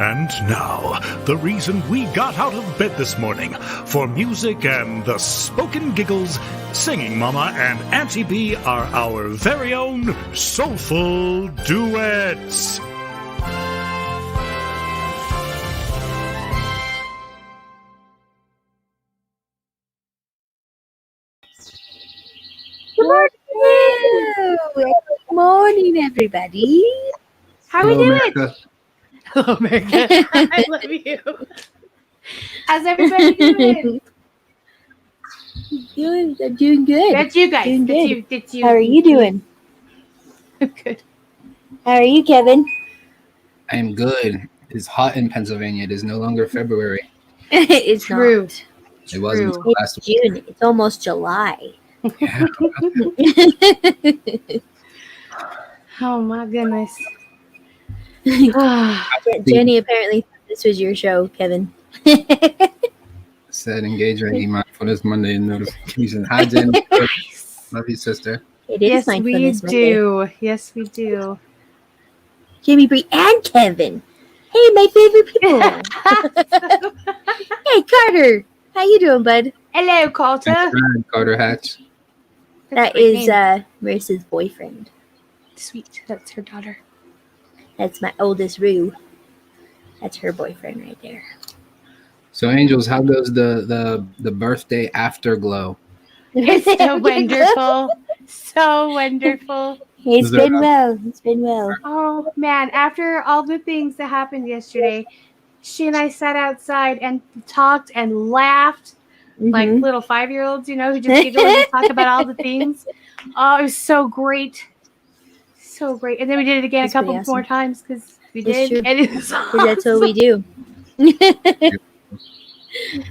And now, the reason we got out of bed this morning, for music and the spoken giggles, Singing Mama and Auntie B are our very own soulful duets. Good morning, everybody. How are we doing? America. Hello, America. I love you. How's everybody doing? I'm doing good. That's you guys. Doing good. That's you. How are you doing? I'm good. How are you, Kevin? I am good. It's hot in Pennsylvania. It is no longer February. It's True. not. It wasn't True. last It's June. It's almost July. week. Yeah. Oh my goodness. Jenny apparently thought this was your show, Kevin. Said engage Reiki Mindfulness Monday and notification. Hi, Jen. Love you, sister. It is Yes, we Mindfulness Monday. do. Yes, we do. Jamie, Bree, and Kevin. Hey, my favorite people. Hey, Carter. How you doing, bud? Hello, Carter. Thanks, Carter Hatch. That a great is name. Marissa's boyfriend. Sweet. That's her daughter. That's my oldest Rue. That's her boyfriend right there. So, Angels, how goes the birthday afterglow? It's so wonderful. So wonderful. It's been well. It's been well. Oh, man. After all the things that happened yesterday, she and I sat outside and talked and laughed like Mhm. little 5-year-olds, who just giggle and talk about all the things. Oh, it was so great. So great. And then we did it again That's a couple pretty more awesome. times because we It's did. true. And it was 'Cause that's what we do.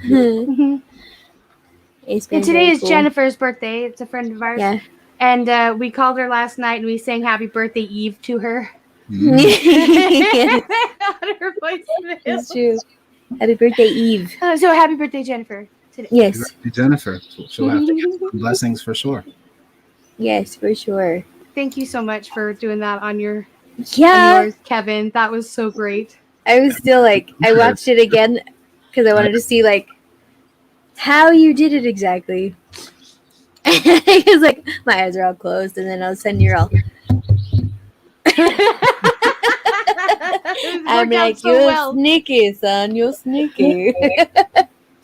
Mhm. It's been And today very is cool. Jennifer's birthday. It's a friend of ours. Yeah. And we called her last night and we sang Happy Birthday Eve to her. Yes, On her voicemail. it's true. Happy birthday, Eve. So happy birthday, Jennifer. Today. Yes. Jennifer. She'll have to get some blessings for sure. Yes, for sure. Thank you so much for doing that on your on Yeah. yours, Kevin. That was so great. I was still like, I watched it again because I wanted to see like how you did it exactly. Because like my eyes are all closed, and then all of a sudden you're all. I'm like, so you're well. sneaky, son. You're sneaky.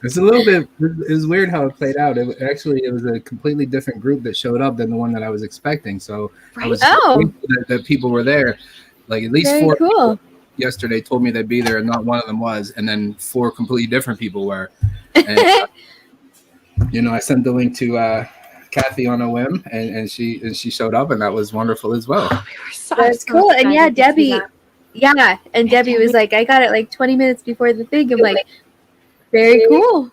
It's a little bit. It was weird how it played out. It was a completely different group that showed up than the one that I was expecting. So I was Oh. thankful that people were there. Like at least Very 4 cool. people yesterday told me they'd be there, and not one of them was. And then 4 completely different people were. And, I sent the link to Kathy on a whim, and she showed up, and that was wonderful as well. That's so cool. And yeah, excited to see Debbie. that. Yeah, and Debbie was like, I got it like 20 minutes before the thing. I'm like, very cool.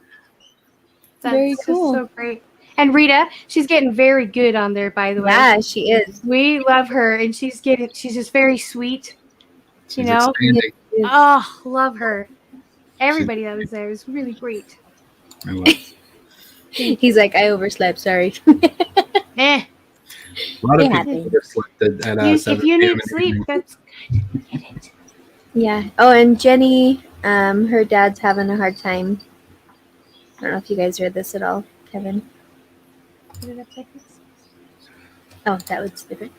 That's Very just cool. so great. And Rita, she's getting very good on there, by the way. Yeah, she is. We love her, and she's just very sweet. She's know? expanding. Oh, love her. Everybody that was there was really great. I love it. He's like, I overslept. Sorry. Eh. A lot of It people happens. just slept at If 7 you p.m. need in the sleep, evening. that's Yeah. Oh, and Jenny, her dad's having a hard time. I don't know if you guys read this at all, Kevin. Oh, that was different.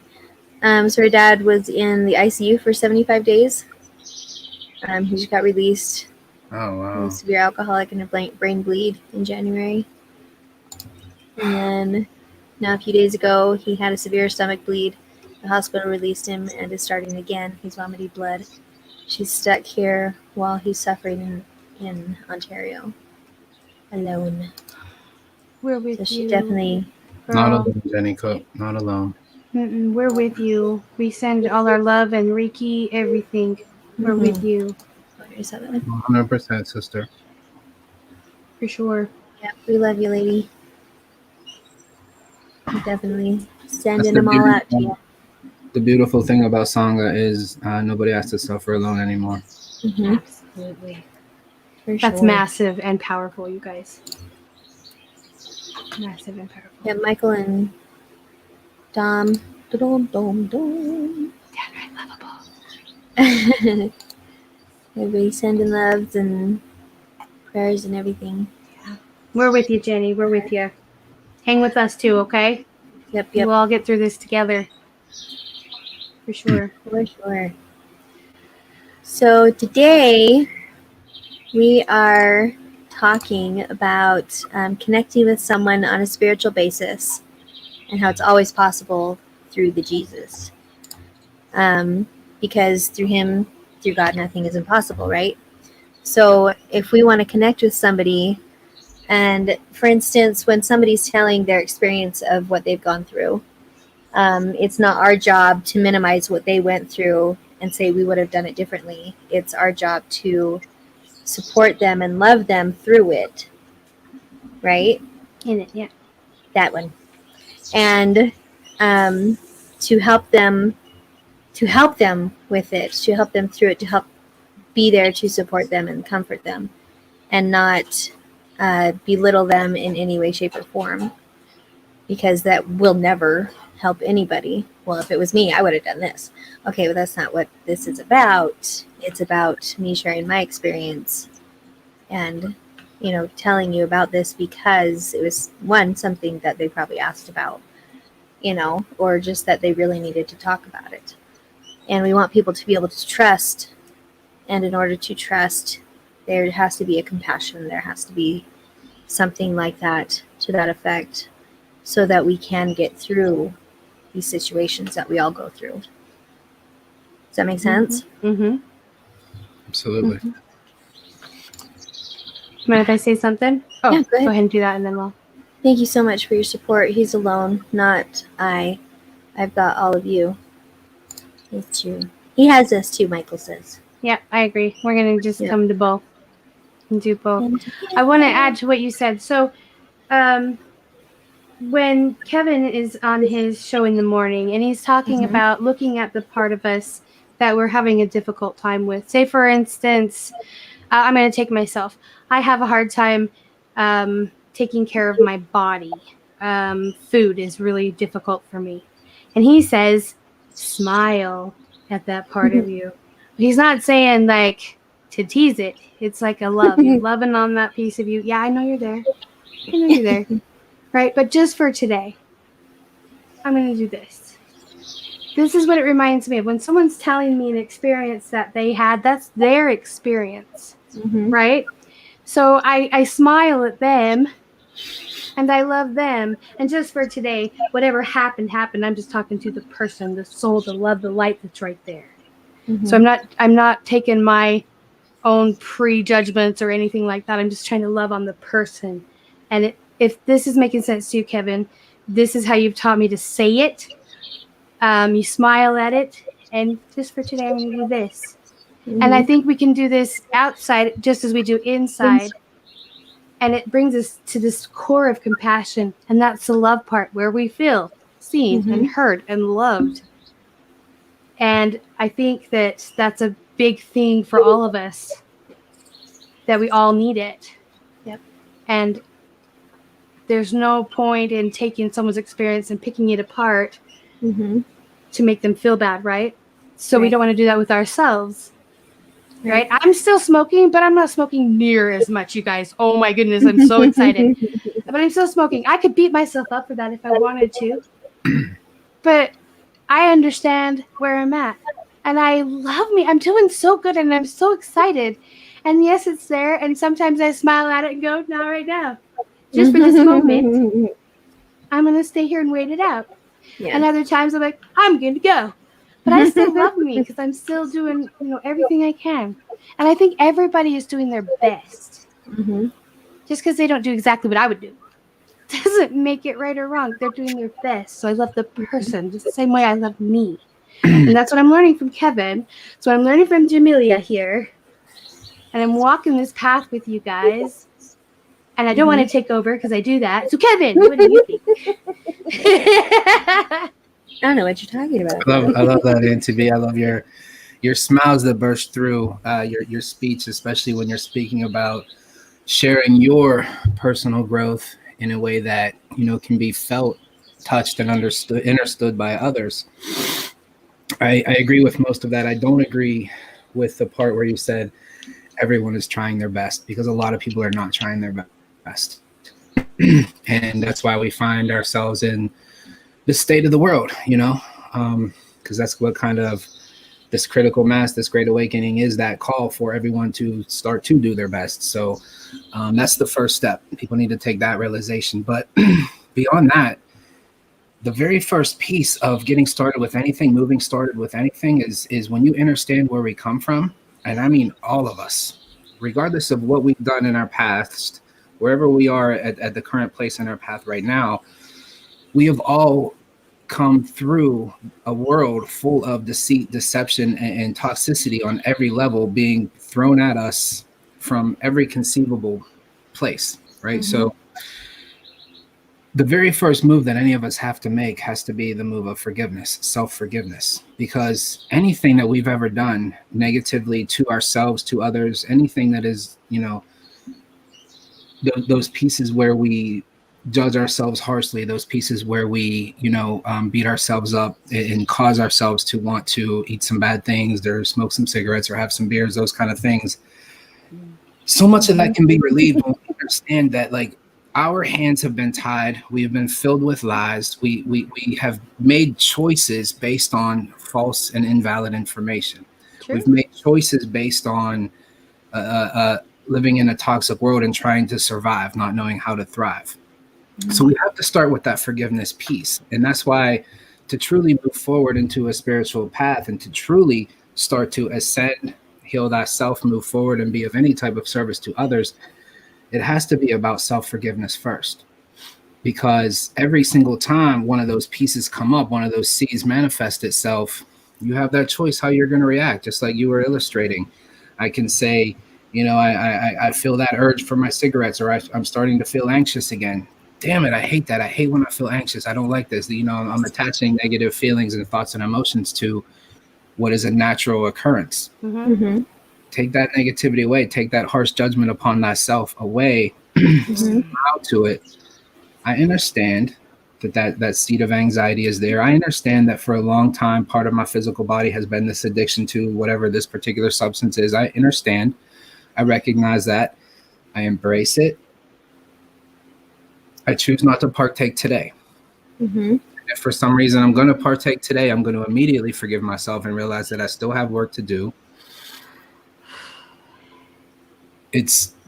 So her dad was in the ICU for 75 days. He just got released Oh from wow! severe alcoholic and a brain bleed in January. And then now a few days ago, he had a severe stomach bleed. The hospital released him and is starting again. He's vomiting blood. She's stuck here while he's suffering in Ontario alone. we're with So you. she definitely. Not girl. alone, Jenny Cook. Not alone. We're with you. We send all our love and Reiki, everything. We're with you 100%, sister. for sure. Yeah, we love you, lady. We're definitely sending the them all out to you. The beautiful thing about Sangha is nobody has to suffer alone anymore. Mm-hmm. Absolutely. For That's sure. massive and powerful, you guys. Massive and powerful. Yeah, Michael and Dom. Dom. Downright lovable. Everybody sending loves and prayers and everything. We're with you, Jenny. We're with you. Hang with us too, okay? Yep. We'll all get through this together. For sure. For sure. So today we are talking about connecting with someone on a spiritual basis and how it's always possible through the Jesus. Because through him, through God, nothing is impossible, right? So if we want to connect with somebody, and for instance, when somebody's telling their experience of what they've gone through, it's not our job to minimize what they went through and say we would have done it differently. It's our job to support them and love them through it, right? In it, yeah. That one. And to help them with it, to help them through it, to help be there to support them and comfort them, and not belittle them in any way, shape, or form, because that will never help anybody. Well, if it was me, I would have done this. Okay, but that's not what this is about. It's about me sharing my experience and, telling you about this because it was, one, something that they probably asked about, or just that they really needed to talk about it. And we want people to be able to trust. And in order to trust, there has to be a compassion. There has to be something like that, to that effect, so that we can get through these situations that we all go through. Does that make sense? Mm-hmm. Absolutely. Mm-hmm. Mind if I say something? Oh, Yeah, go go ahead. ahead and do that, and then we'll. Thank you so much for your support. He's alone, not I. I've got all of you. It's true. He has us too, Michael says. Yeah, I agree. We're going to just Yeah. come to both and do both. And I want to add to what you said. So, when Kevin is on his show in the morning and he's talking about looking at the part of us that we're having a difficult time with, say, for instance, I'm going to take myself. I have a hard time taking care of my body. Food is really difficult for me. And he says, smile at that part of you. He's not saying like to tease it. It's like a love. You're loving on that piece of you. Yeah, I know you're there. I know you're there. Right? But just for today, I'm going to do this. This is what it reminds me of. When someone's telling me an experience that they had, that's their experience. Right? So I smile at them and I love them. And just for today, whatever happened. I'm just talking to the person, the soul, the love, the light that's right there. So I'm not taking my own prejudgments or anything like that. I'm just trying to love on the person. And if this is making sense to you, Kevin, this is how you've taught me to say it. You smile at it. And just for today, I'm going to do this. And I think we can do this outside just as we do inside. And it brings us to this core of compassion. And that's the love part where we feel seen and heard and loved. And I think that that's a big thing for all of us, that we all need it. Yep. And there's no point in taking someone's experience and picking it apart to make them feel bad, right? So we don't want to do that with ourselves. Right? I'm still smoking, but I'm not smoking near as much, you guys. Oh my goodness, I'm so excited. But I'm still smoking. I could beat myself up for that if I wanted to. But I understand where I'm at. And I love me. I'm doing so good and I'm so excited. And yes, it's there. And sometimes I smile at it and go, not right now. Just for this moment, I'm going to stay here and wait it out. Yeah. And other times I'm like, I'm going to go. But I still love me because I'm still doing, everything I can. And I think everybody is doing their best. Just because they don't do exactly what I would do doesn't make it right or wrong. They're doing their best. So I love the person just the same way I love me. And that's what I'm learning from Kevin. So I'm learning from Jamelia here. And I'm walking this path with you guys. And I don't want to take over because I do that. So Kevin, what do you think? I don't know what you're talking about. I love that, Auntie B. I love your smiles that burst through your speech, especially when you're speaking about sharing your personal growth in a way that can be felt, touched, and understood by others. I agree with most of that. I don't agree with the part where you said everyone is trying their best, because a lot of people are not trying their best. And that's why we find ourselves in the state of the world, because that's what kind of this critical mass, this great awakening is, that call for everyone to start to do their best. So that's the first step. People need to take that realization. But beyond that, the very first piece of getting started with anything, moving started with anything, is when you understand where we come from. And I mean all of us, regardless of what we've done in our past, wherever we are at the current place in our path right now, we have all come through a world full of deceit, deception, and toxicity on every level being thrown at us from every conceivable place, right? So the very first move that any of us have to make has to be the move of forgiveness, self-forgiveness, because anything that we've ever done negatively to ourselves, to others, anything that is, those pieces where we judge ourselves harshly, those pieces where we, beat ourselves up and cause ourselves to want to eat some bad things or smoke some cigarettes or have some beers, those kind of things. So much of that can be relieved when we understand that, like, our hands have been tied. We have been filled with lies. We have made choices based on false and invalid information. True. We've made choices based on living in a toxic world and trying to survive, not knowing how to thrive. So we have to start with that forgiveness piece. And that's why, to truly move forward into a spiritual path and to truly start to ascend, heal thyself, move forward, and be of any type of service to others, it has to be about self-forgiveness first. Because every single time one of those pieces come up, one of those seeds manifest itself, you have that choice how you're going to react, just like you were illustrating. I can say, I feel that urge for my cigarettes, or I'm starting to feel anxious again. Damn it, I hate that. I hate when I feel anxious. I don't like this. I'm attaching negative feelings and thoughts and emotions to what is a natural occurrence. Take that negativity away. Take that harsh judgment upon thyself away. Out to it. I understand that seed of anxiety is there. I understand that for a long time, part of my physical body has been this addiction to whatever this particular substance is. I understand. I recognize that. I embrace it. I choose not to partake today. If for some reason I'm going to partake today, I'm going to immediately forgive myself and realize that I still have work to do.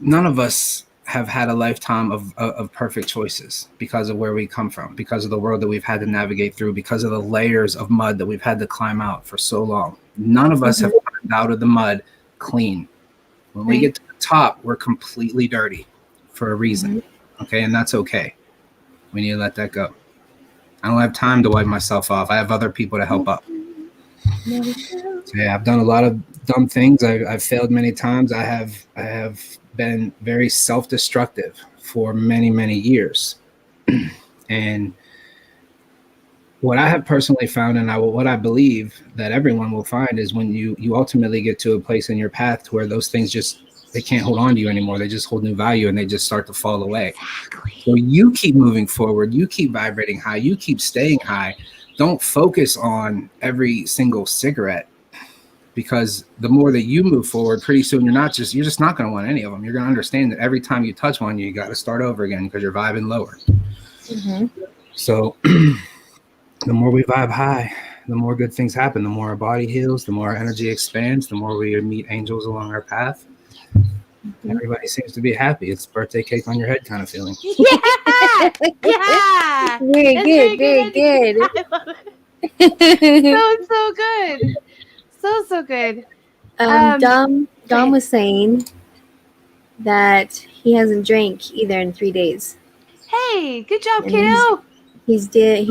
None of us have had a lifetime of perfect choices because of where we come from, because of the world that we've had to navigate through, because of the layers of mud that we've had to climb out for so long. None of us have climbed out of the mud clean. When we get to the top, we're completely dirty for a reason. Okay, and that's okay. We need to let that go. I don't have time to wipe myself off. I have other people to help up. So yeah, I've done a lot of dumb things. I've failed many times. I have been very self-destructive for many, many years. And what I have personally found, and what I believe that everyone will find, is when you ultimately get to a place in your path where those things they can't hold on to you anymore. They just hold new value and they just start to fall away. Exactly. So you keep moving forward. You keep vibrating high. You keep staying high. Don't focus on every single cigarette, because the more that you move forward, pretty soon you're just not going to want any of them. You're going to understand that every time you touch one, you got to start over again because you're vibing lower. So the more we vibe high, the more good things happen. The more our body heals, the more our energy expands, the more we meet angels along our path. Everybody seems to be happy. It's birthday cake on your head kind of feeling. Yeah. Very good. Very good. I love it. So good. So good. Dom was saying that he hasn't drank either in 3 days. Hey, good job, kiddo. He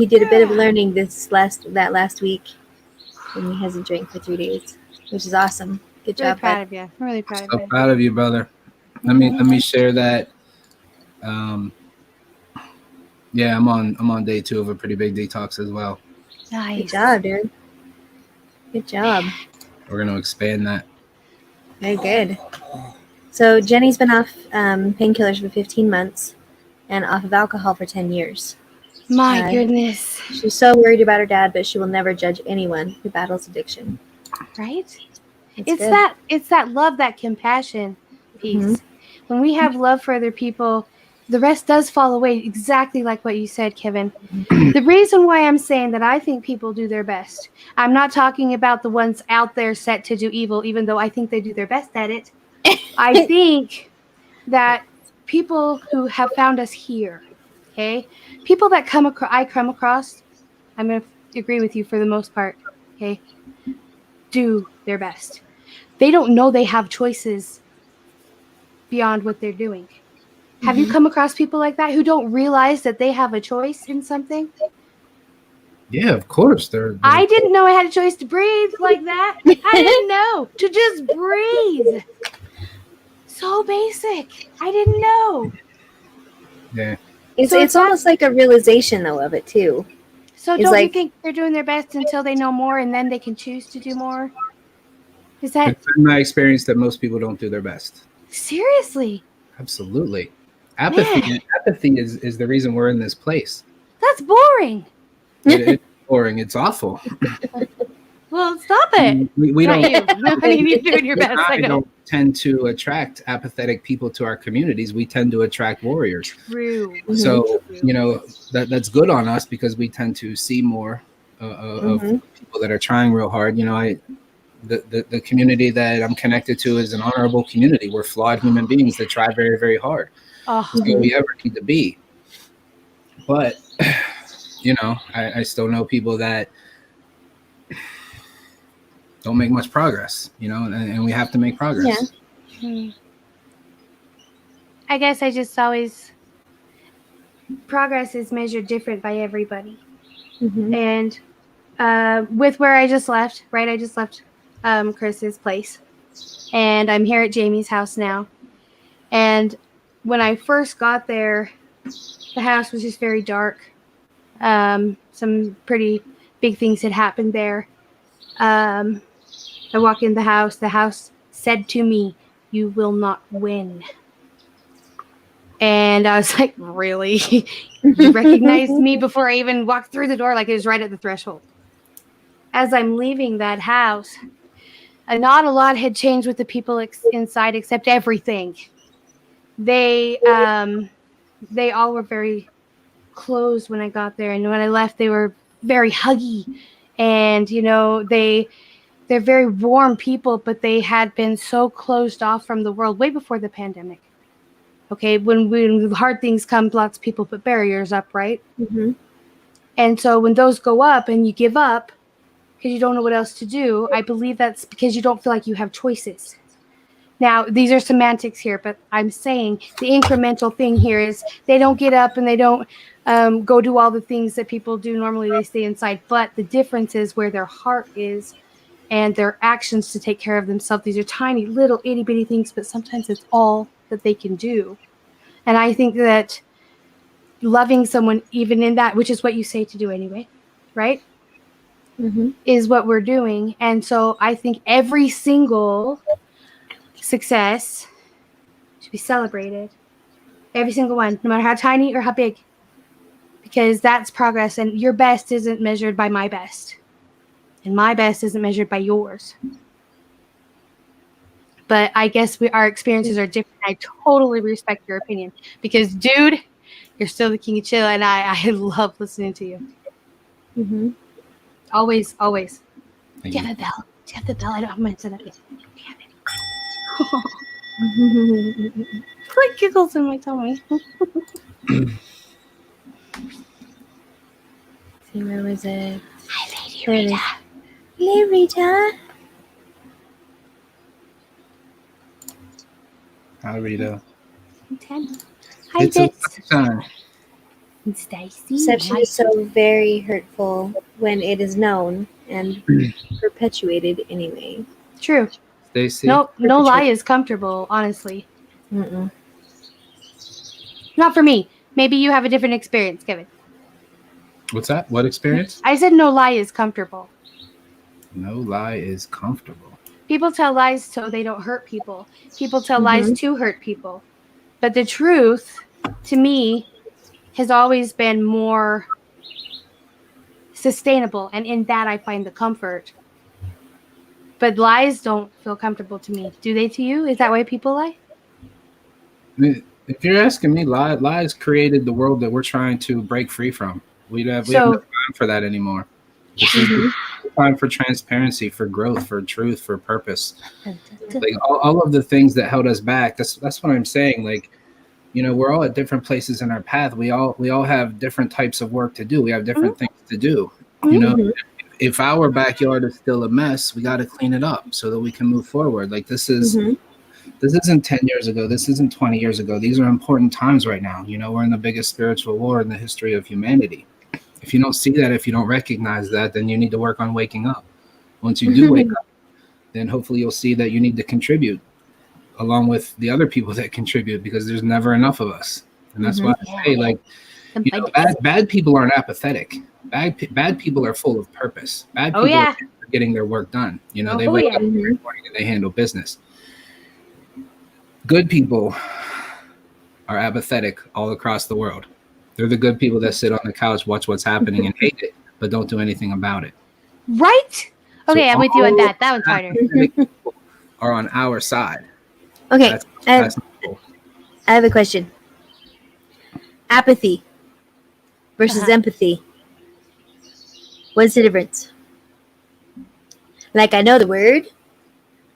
did a bit of learning that last week, and he hasn't drank for 3 days, which is awesome. Good job, really proud of you. Really proud of you. So proud of you, brother. Let me share that. Yeah, I'm on day 2 of a pretty big detox as well. Nice. Good job, dude. Good job. We're going to expand that. Very good. So Jenny's been off painkillers for 15 months and off of alcohol for 10 years. My goodness. She's so worried about her dad, but she will never judge anyone who battles addiction. Right? It's good. that love, that compassion piece. Mhm. When we have love for other people, the rest does fall away, exactly like what you said, Kevin. The reason why I'm saying that I think people do their best, I'm not talking about the ones out there set to do evil, even though I think they do their best at it. I think that people who have found us here, okay, people that I come across, I'm going to agree with you for the most part, okay, do their best. They don't know they have choices beyond what they're doing. Have you come across people like that who don't realize that they have a choice in something? Yeah, of course. I didn't know I had a choice to breathe like that. I didn't know to just breathe. So basic. I didn't know. yeah. It's almost like a realization though of it too. So It's don't you like think they're doing their best until they know more and then they can choose to do more? Is that It's been my experience that most people don't do their best. seriously? Absolutely. Apathy. Man, Apathy is the reason we're in this place. that's boring. It's boring. It's awful. Well, stop it. We Not don't. you. I mean, you're doing your best. I know. don't tend to attract apathetic people to our communities. We tend to attract warriors. True. So that's good on us because we tend to see more of people that are trying real hard. The community that I'm connected to is an honorable community. We're flawed human beings that try very, very hard. Oh, That's all we ever need to be. But I still know people that don't make much progress, and we have to make progress. Yeah. I guess I just always progress is measured different by everybody. And with where I just left, right? I just left Chris's place, and I'm here at Jamie's house now. And when I first got there, the house was just very dark. Some pretty big things had happened there. I walk in the house said to me, "You will not win." And I was like, really? You recognized me before I even walked through the door, like it was right at the threshold. As I'm leaving that house, not a lot had changed with the people inside, except everything. They all were very closed when I got there, and when I left, they were very huggy, and they're very warm people, but they had been so closed off from the world way before the pandemic. Okay, when hard things come, lots of people put barriers up, right? And so when those go up and you give up because you don't know what else to do, I believe that's because you don't feel like you have choices. Now, these are semantics here, but I'm saying the incremental thing here is they don't get up and they don't go do all the things that people do normally. They stay inside. But the difference is where their heart is and their actions to take care of themselves. These are tiny, little, itty-bitty things, but sometimes it's all that they can do. And I think that loving someone, even in that, which is what you say to do anyway, right? Is what we're doing. And so I think every single success should be celebrated. Every single one, no matter how tiny or how big. Because that's progress, and your best isn't measured by my best. And my best isn't measured by yours. But I guess our experiences are different. I totally respect your opinion. Because, dude, you're still the king of chill, and I love listening to you. Always, always. Do you have a bell? Do you have the bell? I don't have mine set up yet. Do you have it? Like giggles in my tummy. See, where was it? Hi, Lady Rita. Hey, Rita. Hi, Rita. Hi, It's a Bits. time. Stacy. Deception is so very hurtful when it is known and perpetuated anyway. True. Stacy. No lie is comfortable, honestly. Mm-mm. Not for me. Maybe you have a different experience, Kevin. What's that? What experience? I said no lie is comfortable. No lie is comfortable. People tell lies so they don't hurt people. People tell lies to hurt people. But the truth, to me, has always been more sustainable. And in that, I find the comfort. But lies don't feel comfortable to me. Do they to you? Is that why people lie? If you're asking me, lies created the world that we're trying to break free from. We have no time for that anymore. This is time for transparency, for growth, for truth, for purpose. Like all of the things that held us back. That's what I'm saying. Like, you know, we're all at different places in our path. We all have different types of work to do. We have different things to do. You know, if our backyard is still a mess, we got to clean it up so that we can move forward. Like this isn't 10 years ago. This isn't 20 years ago. These are important times right now. You know, we're in the biggest spiritual war in the history of humanity. If you don't see that, if you don't recognize that, then you need to work on waking up. Once you do wake up, then hopefully you'll see that you need to contribute along with the other people that contribute, because there's never enough of us. And that's why I say, like, you know, bad people aren't apathetic. Bad people are full of purpose. Bad people are getting their work done. You know, they wake up every morning and they handle business. Good people are apathetic all across the world. They're the good people that sit on the couch, watch what's happening and hate it, but don't do anything about it. Right? Okay, so I'm with you on that. That one's harder. Are on our side. Okay, I have a question. Apathy versus empathy. What's the difference? Like, I know the word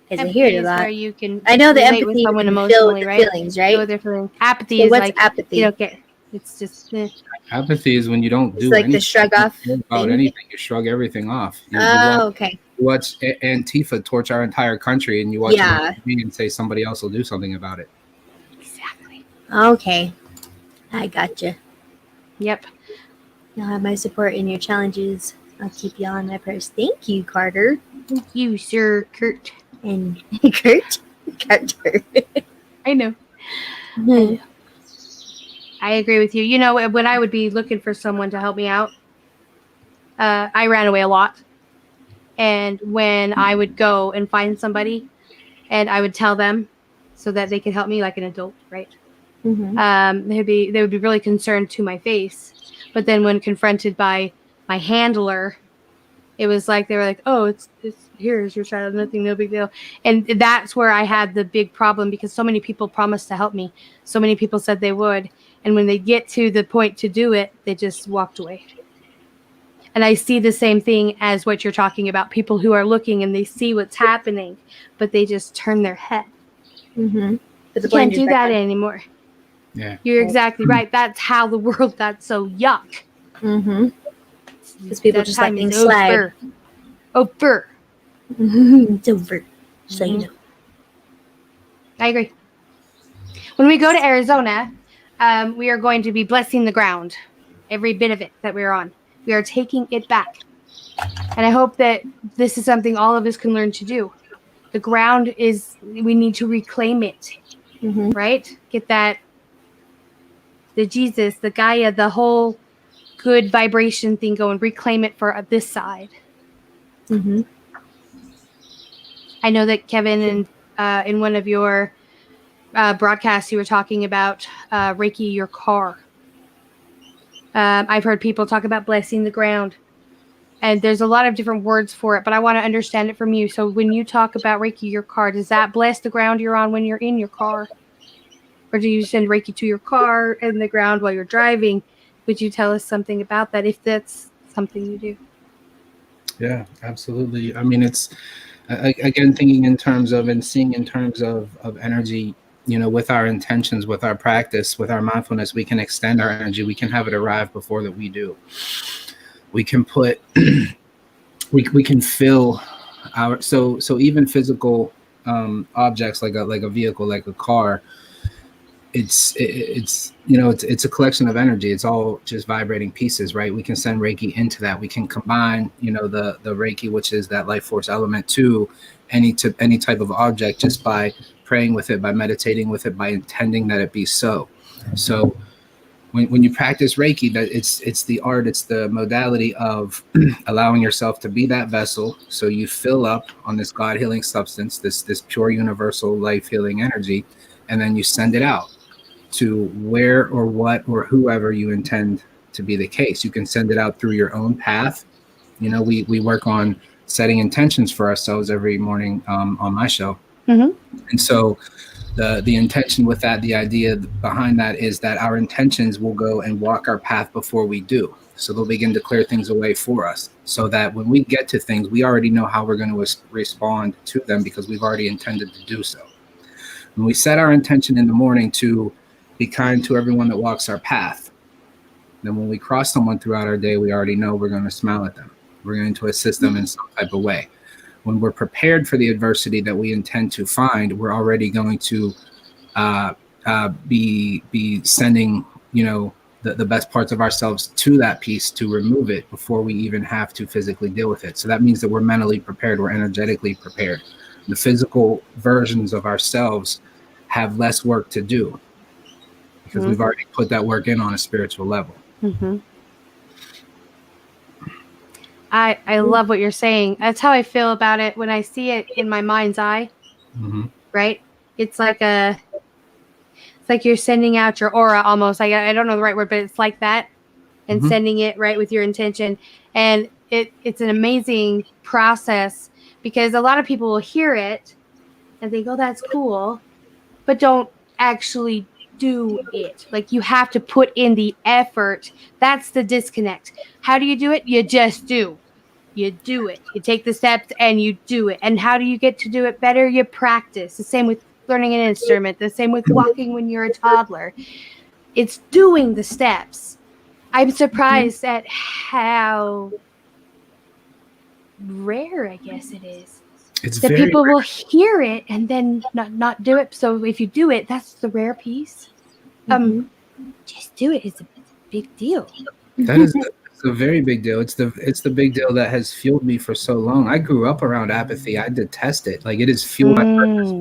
because I hear it a lot. You can I know the empathy with someone emotionally, right? Feelings, right? Feel their feelings. Apathy is like apathy. You don't get. It's just apathy is when you don't do like anything. The shrug off about anything. You shrug everything off. You okay. You watch Antifa torch our entire country, and you watch me and say somebody else will do something about it. Exactly. Okay, I gotcha. Yep. You'll have my support in your challenges. I'll keep you on my prayers. Thank you, Carter. Thank you, Sir Kurt. And Carter. I know. I agree with you. You know, when I would be looking for someone to help me out, I ran away a lot. And when I would go and find somebody and I would tell them so that they could help me like an adult, right? They would be really concerned to my face. But then when confronted by my handler, it was like they were like, "Oh, it's here's your child, nothing, no big deal." And that's where I had the big problem, because so many people promised to help me. So many people said they would. And when they get to the point to do it, they just walked away. And I see the same thing as what you're talking about. People who are looking and they see what's happening, but they just turn their head. You can't do that anymore. Yeah, you're exactly right. That's how the world got so yuck. Because people just let things slide. Over. It's over. So you know. I agree. When we go to Arizona, we are going to be blessing the ground, every bit of it that we're on. We are taking it back. And I hope that this is something all of us can learn to do. The ground we need to reclaim it, right? Get that, the Jesus, the Gaia, the whole good vibration thing going, reclaim it for this side. I know that Kevin, and in one of your broadcasts, you were talking about Reiki your car. I've heard people talk about blessing the ground, and there's a lot of different words for it, but I want to understand it from you. So when you talk about Reiki your car, does that bless the ground you're on when you're in your car? Or do you send Reiki to your car and the ground while you're driving? Would you tell us something about that, if that's something you do? Yeah, absolutely. I mean, it's, again, thinking in terms of and seeing in terms of energy. You know, with our intentions, with our practice, with our mindfulness, we can extend our energy. We can have it arrive before that we do. We can put, we can fill our, so even physical objects like a vehicle, like a car, it's you know, it's a collection of energy. It's all just vibrating pieces, right? We can send Reiki into that. We can combine, you know, the Reiki, which is that life force element, to any type of object, just by praying with it, by meditating with it, by intending that it be so. So when you practice Reiki, that it's the art, it's the modality of allowing yourself to be that vessel. So you fill up on this God healing substance, this pure universal life healing energy, and then you send it out to where or what or whoever you intend to be the case. You can send it out through your own path. You know, we work on setting intentions for ourselves every morning on my show. And so the intention with that, the idea behind that is that our intentions will go and walk our path before we do. So they'll begin to clear things away for us, so that when we get to things, we already know how we're going to respond to them because we've already intended to do so. When we set our intention in the morning to be kind to everyone that walks our path, then when we cross someone throughout our day, we already know we're going to smile at them. We're going to assist them in some type of way. When we're prepared for the adversity that we intend to find, we're already going to be sending, the best parts of ourselves to that piece to remove it before we even have to physically deal with it. So that means that we're mentally prepared, we're energetically prepared. The physical versions of ourselves have less work to do because we've already put that work in on a spiritual level. I love what you're saying. That's how I feel about it when I see it in my mind's eye. Right? It's like you're sending out your aura almost. I don't know the right word, but it's like that, and sending it right with your intention. And it's an amazing process because a lot of people will hear it and think, "Oh, that's cool," but don't actually do it. Like, you have to put in the effort. That's the disconnect. How do you do it? You just do. You do it. You take the steps and you do it. And how do you get to do it better? You practice. The same with learning an instrument. The same with walking when you're a toddler. It's doing the steps. I'm surprised at how rare, I guess it is. It's that very people rare. will hear it and then not do it. So if you do it, that's the rare piece. Just do it. It's a big deal. That is a very big deal. It's the big deal that has fueled me for so long. I grew up around apathy. I detest it. Like, it has fueled my purpose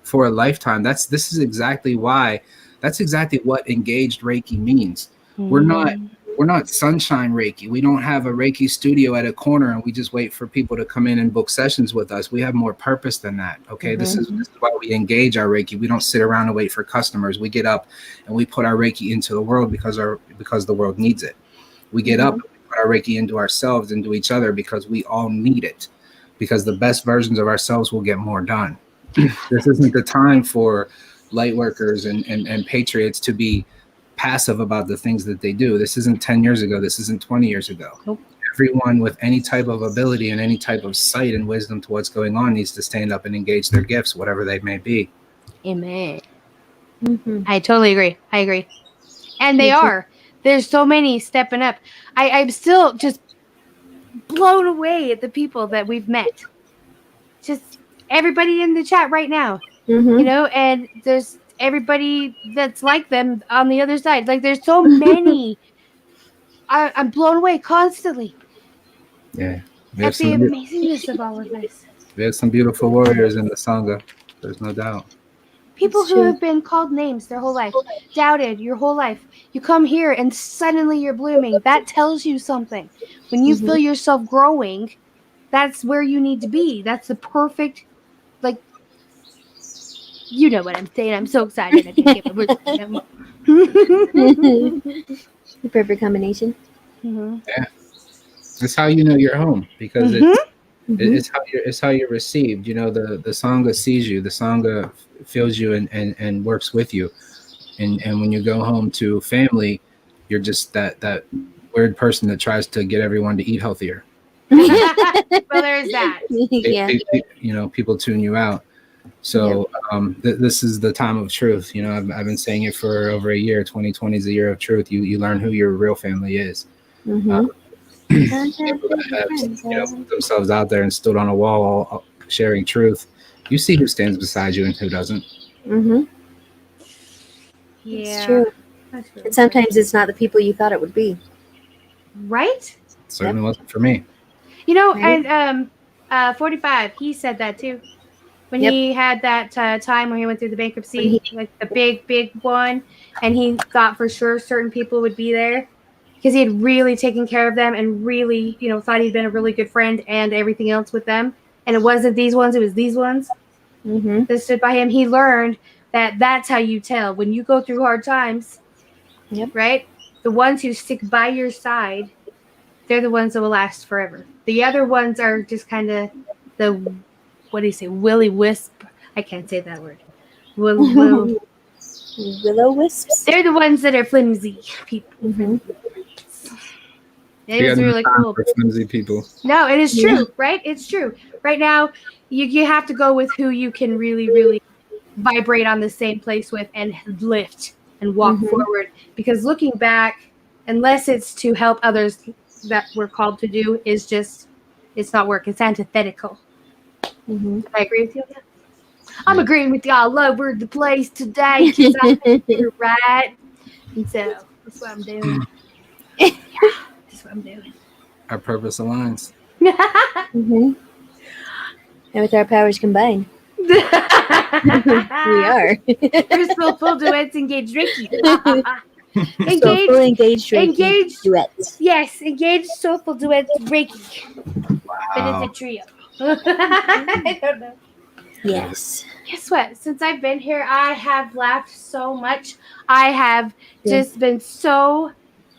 for a lifetime. That's exactly what engaged Reiki means. We're not sunshine Reiki. We don't have a Reiki studio at a corner and we just wait for people to come in and book sessions with us. We have more purpose than that. Okay. This is why we engage our Reiki. We don't sit around and wait for customers. We get up and we put our Reiki into the world because the world needs it. We get up and we put our Reiki into ourselves, into each other, because we all need it, because the best versions of ourselves will get more done. This isn't the time for light workers and patriots to be passive about the things that they do. This isn't 10 years ago. This isn't 20 years ago. Nope. Everyone with any type of ability and any type of sight and wisdom to what's going on needs to stand up and engage their gifts, whatever they may be. Amen. I totally agree. I agree. And they are. There's so many stepping up. I'm still just blown away at the people that we've met. Just everybody in the chat right now. And there's everybody that's like them on the other side. Like, there's so many. I'm blown away constantly. Yeah. At the amazingness of all of this. We have some beautiful warriors in the Sangha. There's no doubt. People who have been called names their whole life, doubted your whole life. You come here and suddenly you're blooming. That tells you something. When you feel yourself growing, that's where you need to be. That's the perfect, like, you know what I'm saying. I'm so excited. I can't get The perfect combination. Yeah. It's how you know you're home, because it's how you're received. The Sangha sees you. The Sangha feels you and works with you. And when you go home to family, you're just that weird person that tries to get everyone to eat healthier. Well, there's that. People tune you out. So this is the time of truth. I've been saying it for over a year. 2020 is the year of truth. You learn who your real family is. People that have put themselves out there and stood on a wall all sharing truth. You see who stands beside you and who doesn't. Yeah, it's true. And sometimes it's not the people you thought it would be. Right? Certainly wasn't for me. Right? And 45, he said that too. When he had that time where he went through the bankruptcy, like the big one, and he thought for sure certain people would be there because he had really taken care of them and really, thought he'd been a really good friend and everything else with them. And it wasn't these ones, it was these ones that stood by him. He learned that that's how you tell when you go through hard times, right? The ones who stick by your side, they're the ones that will last forever. The other ones are just kind of the, what do you say, willy wisp? I can't say that word. Willow wisps. They're the ones that are flimsy people. Mm-hmm. It is really cool. For flimsy people. No, it is true, right? It's true. Right now, you have to go with who you can really, really vibrate on the same place with and lift and walk forward. Because looking back, unless it's to help others that we're called to do, is just, it's not work. It's antithetical. I agree with you on that. I'm agreeing with y'all all over the place today because I'm right. And so that's what I'm doing. That's what I'm doing. Our purpose aligns. And with our powers combined, we are. We're soulful duets engaged Reiki. Soulful engaged Reiki engaged duets. Yes, engaged soulful duets Reiki. Wow. But it's a trio. I don't know. Yes. Guess what? Since I've been here, I have laughed so much. I have just been so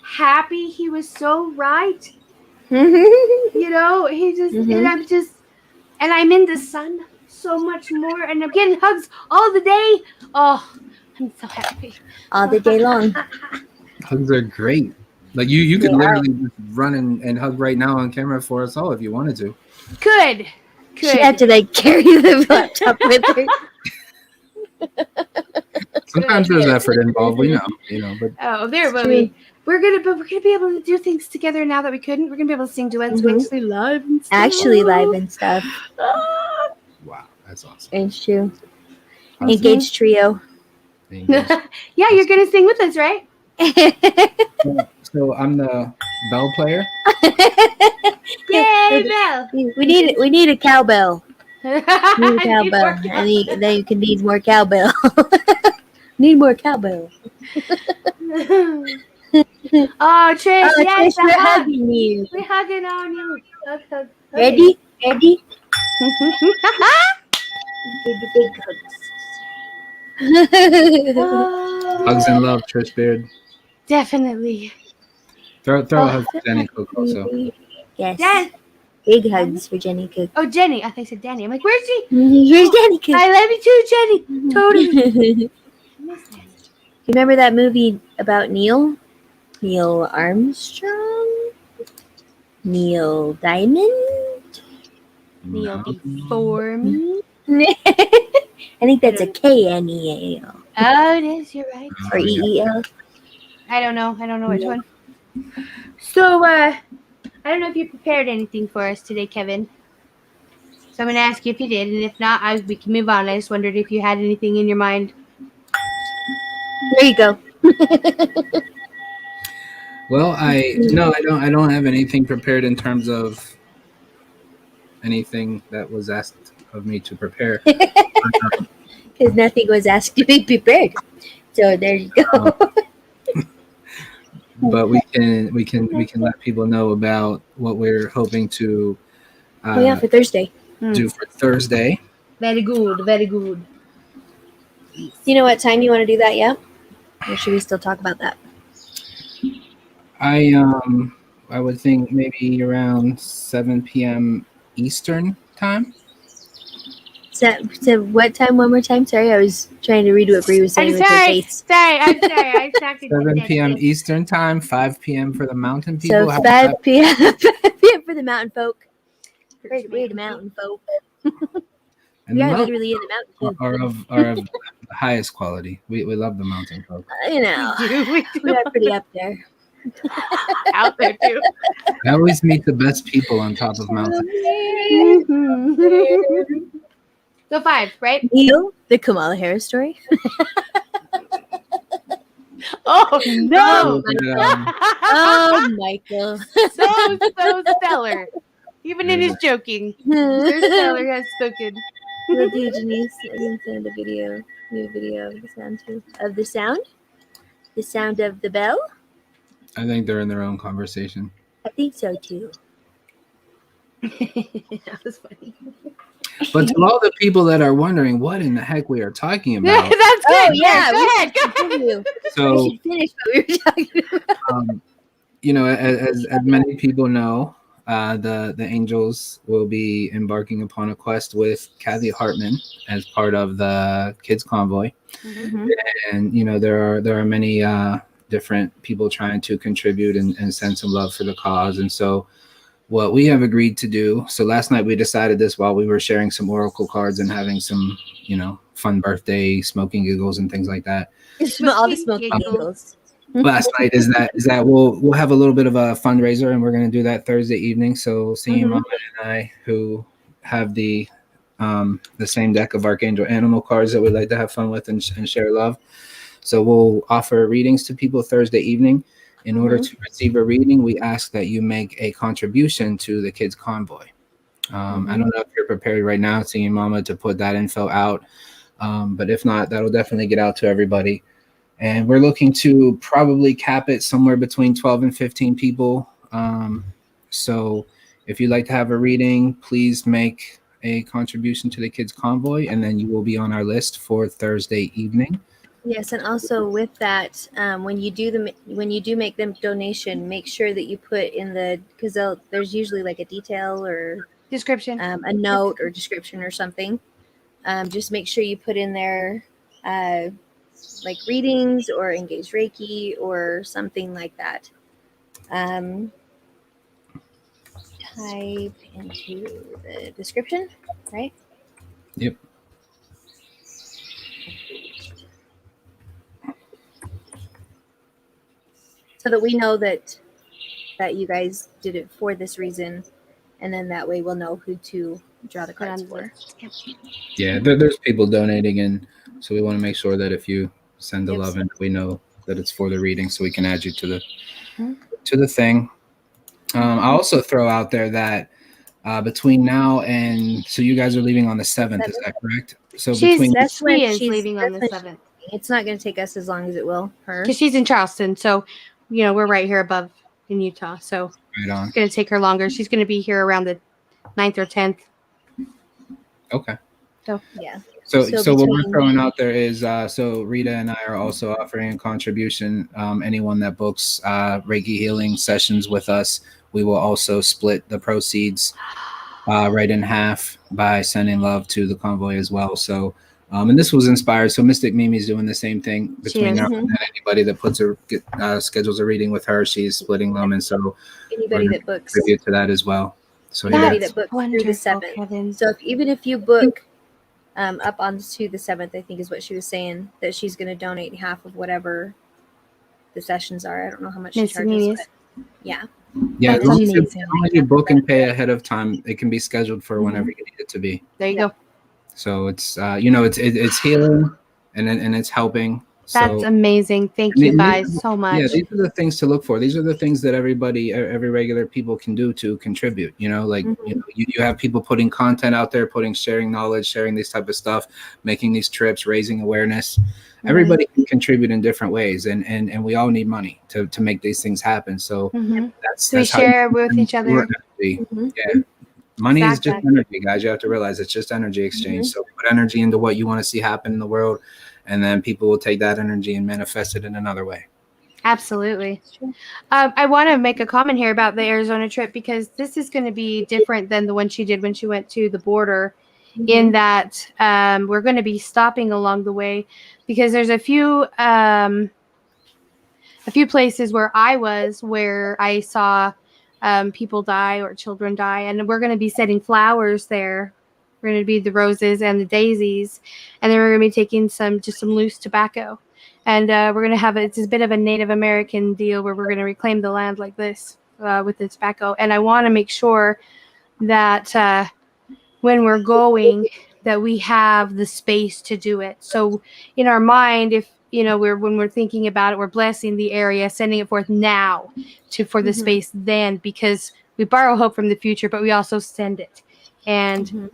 happy. He was so right. You know, he just, and I'm just, and I'm in the sun so much more, and I'm getting hugs all the day. Oh, I'm so happy. All the day long. Hugs are great. Like you could literally just run and hug right now on camera for us all if you wanted to. Good. She had to like carry the laptop with her. Sometimes there's effort involved, we know, but There will be. We're gonna be able to do things together now that we couldn't. We're gonna be able to sing duets actually live and stuff. Actually live and stuff. wow, that's awesome. It's true. Engaged trio. Yeah, you're gonna sing with us, right? So I'm the bell player. Yay, Bell! We need a cowbell. We need a cowbell. And then you can need more cowbell. Need more cowbell. Oh, Trish, yes, Trish, we're hugging you. We're hugging on you. Hug. Ready? Ready? Big hugs. Hugs and love, Trish Beard. Definitely. Throw a hug for Jenny Cook also. Yes. Jen. Big hugs for Jenny Cook. Oh, Jenny. I thought you said Danny. I'm like, where's she? Here's Jenny Cook. I love you too, Jenny. Totally. You remember that movie about Neil? Neil Armstrong? Neil Diamond? Neil before me. I think that's a K-N-E-A-L. Oh, it is. You're right. Or E-E-L. I don't know which one. So, I don't know if you prepared anything for us today, Kevin. So I'm going to ask you if you did, and if not, we can move on. I just wondered if you had anything in your mind. There you go. Well, I don't have anything prepared in terms of anything that was asked of me to prepare. Because nothing was asked to be prepared. So there you go. But we can let people know about what we're hoping to for Thursday. do for Thursday. Very good, very good. Do you know what time you want to do that yet? Or should we still talk about that? I would think maybe around 7 p.m. Eastern time. So what time? One more time? Sorry, I was trying to read what Bree was saying I'm with her sorry. face. I'm sorry. I talked to 7 you. p.m. Eastern time, 5 p.m. for the mountain people. So 5 p.m. 5 p.m. for the mountain folk. We're the mountain folk. And We the are mountain literally in the mountain. are of the highest quality. We love the mountain folk. We We are pretty up there. out there too. I always meet the best people on top of mountains. So 5, right? Neil, the Kamala Harris story. Oh no! Oh, Michael. So stellar. Even in his joking, Sir Stellar has spoken. We'll do Janice. I can send a new video of the sound too. Of the sound? The sound of the bell? I think they're in their own conversation. I think so too. That was funny. But to all the people that are wondering what in the heck we are talking about, That's good. Oh, yeah. Go ahead. Continue. so We should finish what we were talking about. as many people know, the Angels will be embarking upon a quest with Kathy Hartman as part of the Kids Convoy, and there are many different people trying to contribute and send some love for the cause. And so, what we have agreed to do. So last night we decided this while we were sharing some oracle cards and having some, fun birthday smoking giggles and things like that. All the smoking giggles. Last night is that we'll have a little bit of a fundraiser, and we're going to do that Thursday evening. So Singing Mama and I, who have the same deck of Archangel Animal cards that we like to have fun with and share love. So we'll offer readings to people Thursday evening. In order to receive a reading, we ask that you make a contribution to the Kids Convoy. I don't know if you're prepared right now, Singing Mama, to put that info out. But if not, that'll definitely get out to everybody. And we're looking to probably cap it somewhere between 12 and 15 people. So if you'd like to have a reading, please make a contribution to the Kids Convoy, and then you will be on our list for Thursday evening. Yes, and also with that, when you do make them donation, make sure that you put in because there's usually like a detail or description, a note or description or something. Just make sure you put in there like readings or engage Reiki or something like that. Type into the description, right? Yep. So that we know that you guys did it for this reason, and then that way we'll know who to draw the cards for. Yeah, there's people donating, and so we want to make sure that if you send the love, and we know that it's for the reading, so we can add you to the thing. I'll also throw out there that between now and so you guys are leaving on the 7th, is that correct? So she is leaving on the 7th. It's not going to take us as long as it will her, because she's in Charleston. So, we're right here above in Utah. So right on. It's going to take her longer. She's going to be here around the 9th or 10th. Okay. So yeah. So what we're throwing out there is so Rita and I are also offering a contribution. Anyone that books Reiki healing sessions with us, we will also split the proceeds right in half by sending love to the convoy as well. So and this was inspired. So Mystic Mimi's doing the same thing between now and then. Anybody that schedules a reading with her, she's splitting them, and so anybody that books contribute to that as well. So anybody that books through the 7th. Kevin. So even if you book up onto the 7th, I think is what she was saying, that she's going to donate half of whatever the sessions are. I don't know how much she charges, but yeah. Yeah, as long as you book and pay ahead of time, it can be scheduled for whenever you need it to be. There you go. So it's it's healing and it's helping. That's amazing. Thank you guys so much. Yeah, these are the things to look for. These are the things that every regular people can do to contribute. You have people putting content out there, sharing knowledge, sharing this type of stuff, making these trips, raising awareness. Everybody can contribute in different ways, and we all need money to make these things happen. So that's we share with each other. Yeah. Money is just energy, guys. You have to realize it's just energy exchange. So put energy into what you want to see happen in the world, and then people will take that energy and manifest it in another way. Absolutely. I want to make a comment here about the Arizona trip, because this is going to be different than the one she did when she went to the border, in that we're going to be stopping along the way, because there's a few places where I saw people die or children die, and we're going to be setting flowers there. We're going to be the roses and the daisies, and then we're going to be taking some loose tobacco, and we're going to have it's a bit of a Native American deal where we're going to reclaim the land like this with the tobacco. And I want to make sure that when we're going, that we have the space to do it. So in our mind, if when we're thinking about it, we're blessing the area, sending it forth now for the space then, because we borrow hope from the future, but we also send it. And,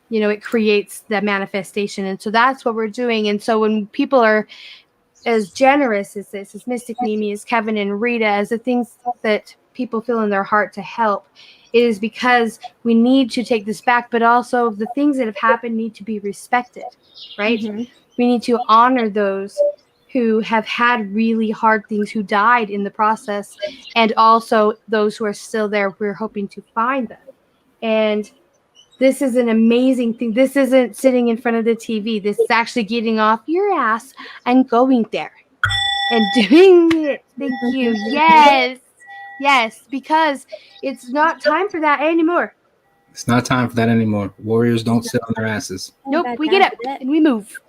it creates that manifestation. And so that's what we're doing. And so when people are as generous as this, as Mystic Mimi, as Kevin and Rita, as the things that people feel in their heart to help, it is because we need to take this back, but also the things that have happened need to be respected, right? We need to honor those who have had really hard things, who died in the process, and also those who are still there. We're hoping to find them. And this is an amazing thing. This isn't sitting in front of the TV. This is actually getting off your ass and going there and doing it. Thank you. Yes. Yes, because it's not time for that anymore. It's not time for that anymore. Warriors don't sit on their asses. Nope, we get up and we move.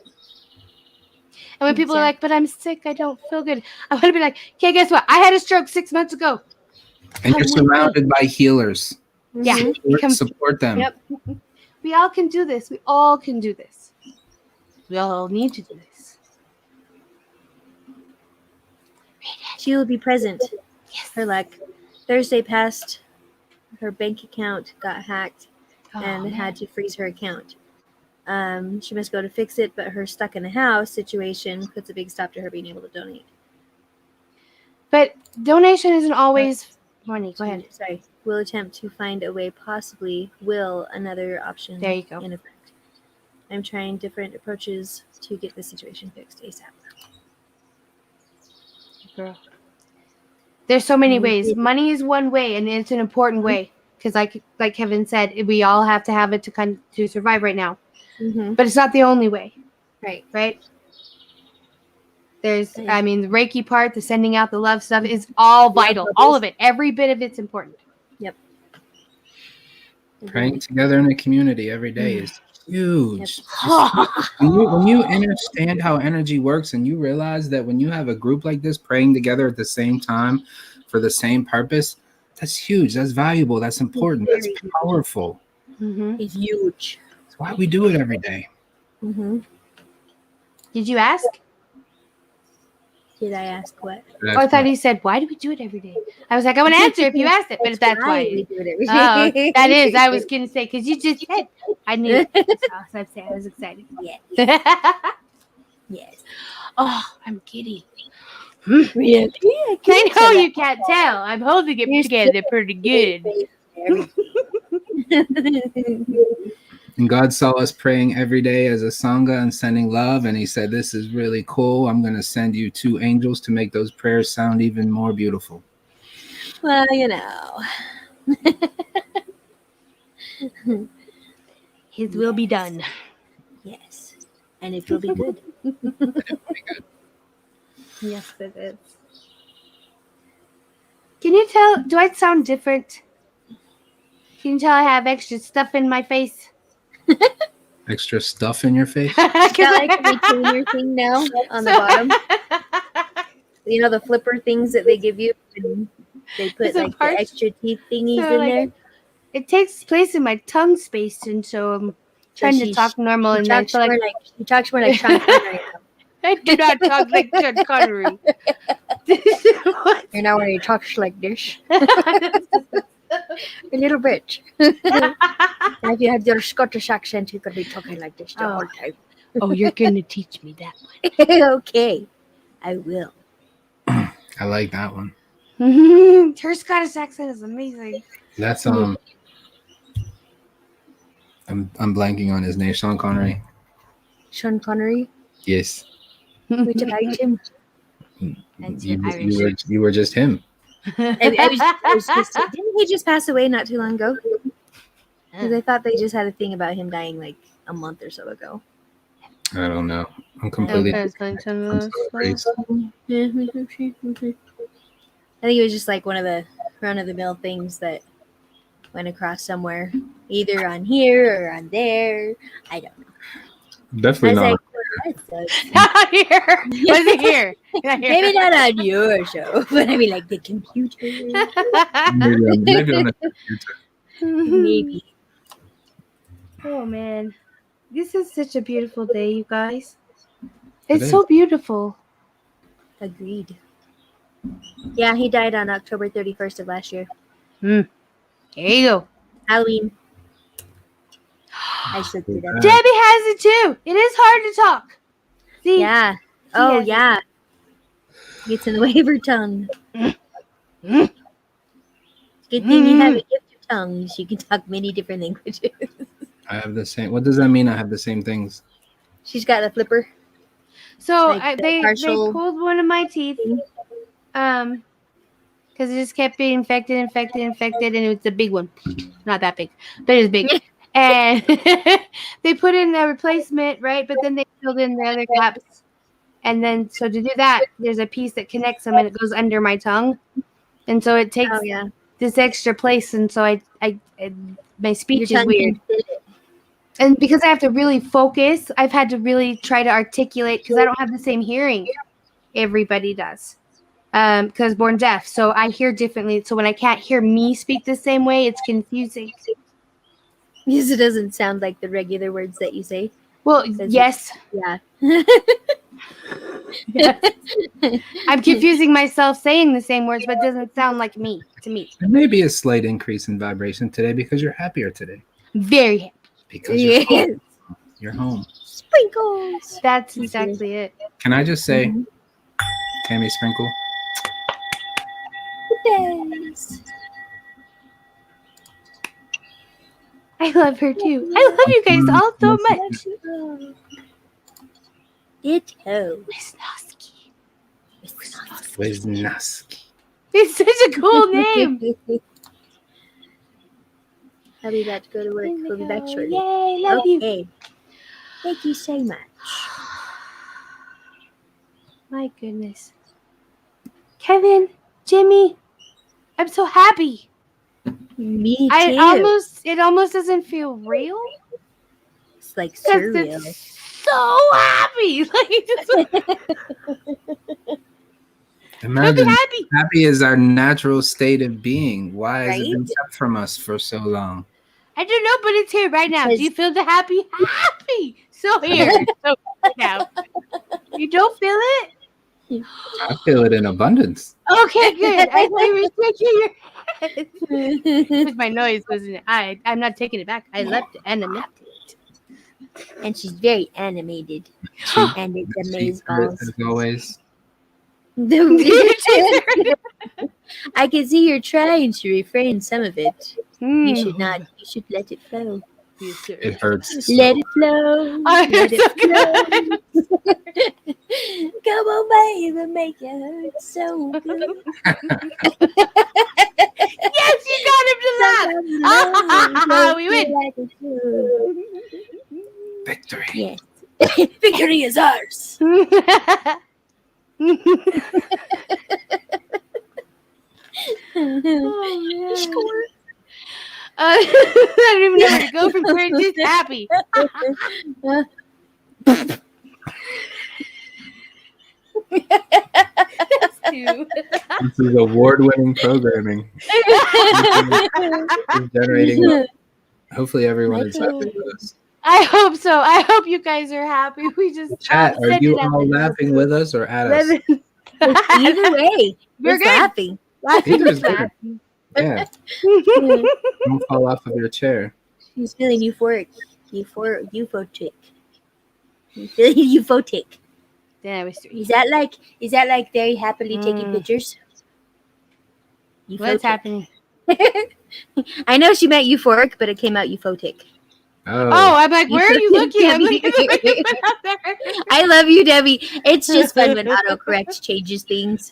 And when people are like, but I'm sick, I don't feel good, I want to be like, okay, guess what? I had a stroke 6 months ago. And you're surrounded by healers. Yeah. Support them. Yep. We all can do this. We all can do this. We all need to do this. She will be present. Yes. Her luck. Thursday passed. Her bank account got hacked and had to freeze her account. She must go to fix it, but her stuck in the house situation puts a big stop to her being able to donate. But donation isn't always money. Go ahead. Sorry. Will attempt to find a way, possibly will another option. There you go. In effect. I'm trying different approaches to get the situation fixed ASAP. Girl. There's so many ways. Money is one way, and it's an important way. Because like Kevin said, we all have to have it to survive right now. Mm-hmm. But it's not the only way. Right. There's, the Reiki part, the sending out the love stuff is all vital. All of it. Every bit of it's important. Yep. Praying together in a community every day is huge. Yep. when you understand how energy works and you realize that when you have a group like this praying together at the same time for the same purpose, that's huge. That's valuable. That's important. That's powerful. Mm-hmm. It's huge. That's why we do it every day. Mm-hmm. Did you ask? Did I ask what? Oh, I thought he said, why do we do it every day? I was like, I want to answer if you asked it, but that's why. We do it every day. That is. I was going to say, because you just said, I knew it. So I was excited. Yes. Yes. Oh, I'm giddy. Really? I know you can't tell. I'm holding it together pretty good. And God saw us praying every day as a Sangha and sending love. And he said, this is really cool. I'm going to send you 2 angels to make those prayers sound even more beautiful. Well, you know. His will be done. Yes. And it will be good. Yes, it is. Can you tell, do I sound different? Can you tell I have extra stuff in my face? Extra stuff in your face? Got like a retainer thing now on the bottom. You know the flipper things that they give you? And they put like the extra teeth thingies in there. It takes place in my tongue space, and so I'm trying to talk normal. And I feel like she talks more like Sean Connery. I do not talk like Sean Connery. You know when he talks like this. A little bit. If you had your Scottish accent, you could be talking like this the whole time. Oh, you're going to teach me that one. Okay, I will. I like that one. Her Scottish accent is amazing. That's I'm blanking on his name. Sean Connery. Sean Connery. Yes. Which about him? You were just him. I was just, didn't he just pass away not too long ago? Because I thought they just had a thing about him dying like a month or so ago. I don't know. I'm completely. I think it was just like one of the run-of-the-mill things that went across somewhere, either on here or on there. I don't know. Definitely not. Not here. Was it here? Maybe not on your show, but I mean like the computer. Maybe on a computer. Maybe. Oh man, this is such a beautiful day, you guys. It's so beautiful. Agreed. Yeah, he died on October 31st of last year. There you go. Halloween. I should do that. Debbie has it too. It is hard to talk. See? Yeah. Oh, yeah. Gets in the way of her tongue. Good thing you have a gift of tongues. You can talk many different languages. I have the same. What does that mean? I have the same things. She's got a flipper. So Like the they partial- pulled one of my teeth, because it just kept being infected, and it was a big one, not that big, but it was big, and they put in a replacement, right? But then they filled in the other gaps, and then so to do that, there's a piece that connects them, and it goes under my tongue, and so it takes Oh yeah. this extra place, and so I my Your speech is tongue weird. can fit it. And because I have to really focus, I've had to really try to articulate because I don't have the same hearing everybody does. Because born deaf, so I hear differently. So when I can't hear me speak the same way, it's confusing. Because it doesn't sound like the regular words that you say. Well, Says yes, Yeah. yes. I'm confusing myself saying the same words, but it doesn't sound like me to me. There may be a slight increase in vibration today because you're happier today. Very happy. Because you're Yes. home. You're home. Sprinkles. That's exactly it. Can I just say, Mhm. Tammy Sprinkle? Yes. I love her too. I love you guys all so much. Ditto. Wisnowski. Wisnowski. It's such a cool name. I'll be about to go to work. We'll be back shortly. Yay, love you. Okay. Thank you so much. My goodness. Kevin, Jimmy, I'm so happy. Me too. It almost doesn't feel real. It's like 'Cause surreal. it's so happy. Like, so Imagine happy. happy is our natural state of being. Why has it been Right? kept from us for so long? I don't know, but it's here right now. Do you feel the happy? Happy. So here. So right now. You don't feel it? I feel it in abundance. Okay, good. I thought you were shaking your head. It was my noise, wasn't it? I'm not taking it back. I left it animated. And she's very animated. And it's amazeballs. As always. I can see you're trying to refrain some of it. You should Mm. not. You should let it flow. Yes, sir. It hurts. Let it flow. Oh, Let you're so it flow. Come on, baby, make it hurt so good. Yes, you got him to laugh. We win. Victory. Yes. Victory is ours. Oh, man. Score. I don't even know where to go from here. Just happy. That's two. This is award-winning programming. It's generating. Hopefully, everyone is happy with us. I hope so. I hope you guys are happy. We just Chat, are said you it at all the- laughing with us or at us? Either way, We're we're good. laughing. Either's good. Yeah, don't fall off of your chair. He's feeling euphoric. Euphotic. He's feeling euphotic. Then I was three. Is that like very happily taking pictures? What's Euphotic. happening? I know she meant euphoric, but it came out euphotic. Oh, I'm like, where are you looking? I'm looking at what you put out there. I love you, Debbie. It's just fun when autocorrect changes things.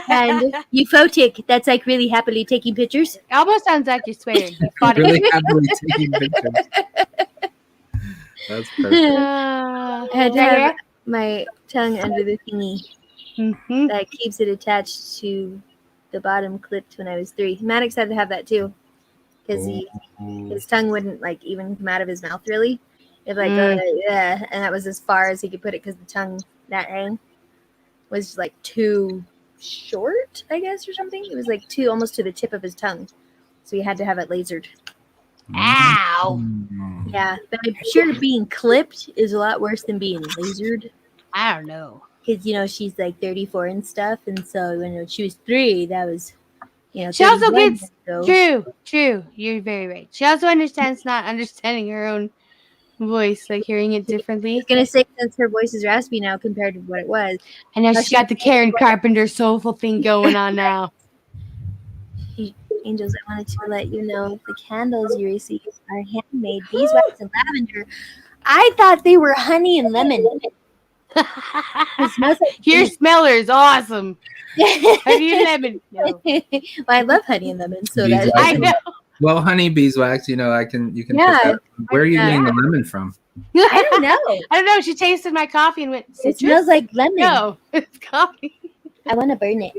And euphotic, that's like really happily taking pictures. It almost sounds like you're swearing. You fought Really it. happily taking pictures. That's perfect. I had to have my tongue under the thingy Mhm. that keeps it attached to the bottom clipped when I was 3. Maddox had to have that too. Because his tongue wouldn't like even come out of his mouth really. It like yeah, and that was as far as he could put it because the tongue that ring was like too short, I guess, or something. It was like too almost to the tip of his tongue, so he had to have it lasered. Ow. Yeah, but I'm sure being clipped is a lot worse than being lasered. I don't know. Because she's like 34 and stuff, and so when she was 3, that was She also 31 gets years ago. true. You're very right. She also understands not understanding her own voice, like hearing it differently. I was gonna say since her voice is raspy now compared to what it was. I know she's got the Karen Carpenter soulful thing going on now. Angels, I wanted to let you know the candles you received are handmade beeswax and lavender. I thought they were honey and lemon. It smells like Your bees. smeller is awesome. Honey and lemon. No. Well, I love honey and lemon, so Beeswax. that I know. Well, honey beeswax, you can pick Yeah. that. Where are you Yeah. getting the lemon from? I don't know. I don't know. She tasted my coffee and went, It citrus? smells like lemon. No, it's coffee. I want to burn it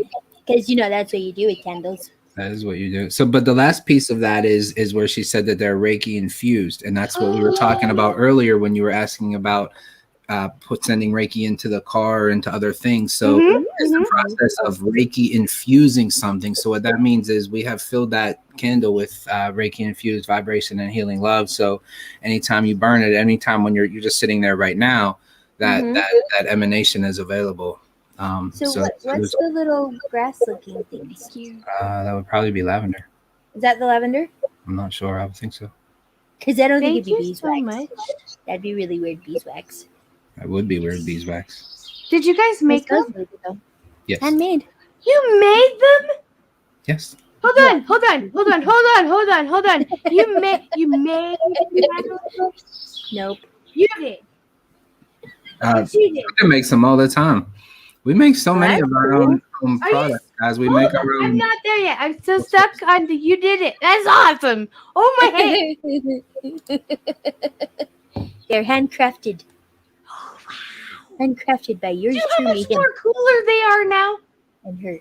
because that's what you do with candles. That is what you do. So, but the last piece of that is where she said that they're Reiki infused, and that's what we were talking about earlier when you were asking about sending Reiki into the car or into other things. So it's the process of Reiki infusing something. So what that means is we have filled that candle with Reiki infused vibration and healing love. So anytime you burn it, anytime when you're just sitting there right now, that emanation is available. So what's the little grass-looking things? That would probably be lavender. Is that the lavender? I'm not sure. I would think so. Because I don't think Thank it'd be you so beeswax. much. That'd be really weird beeswax. That would be weird beeswax. Did you guys make It smells them? really good, though. Yes. Handmade. You made them? Yes. Hold on. You made them? Nope. You did. She did. We can make some all the time. We make so many of our own Are you- products, guys. We Hold make on, our I'm own. not there yet. I'm still stuck on the you did it. That's awesome. Oh my head. They're handcrafted. Oh, wow. Handcrafted by yours Do you know how truly, much more cooler they are now? and her.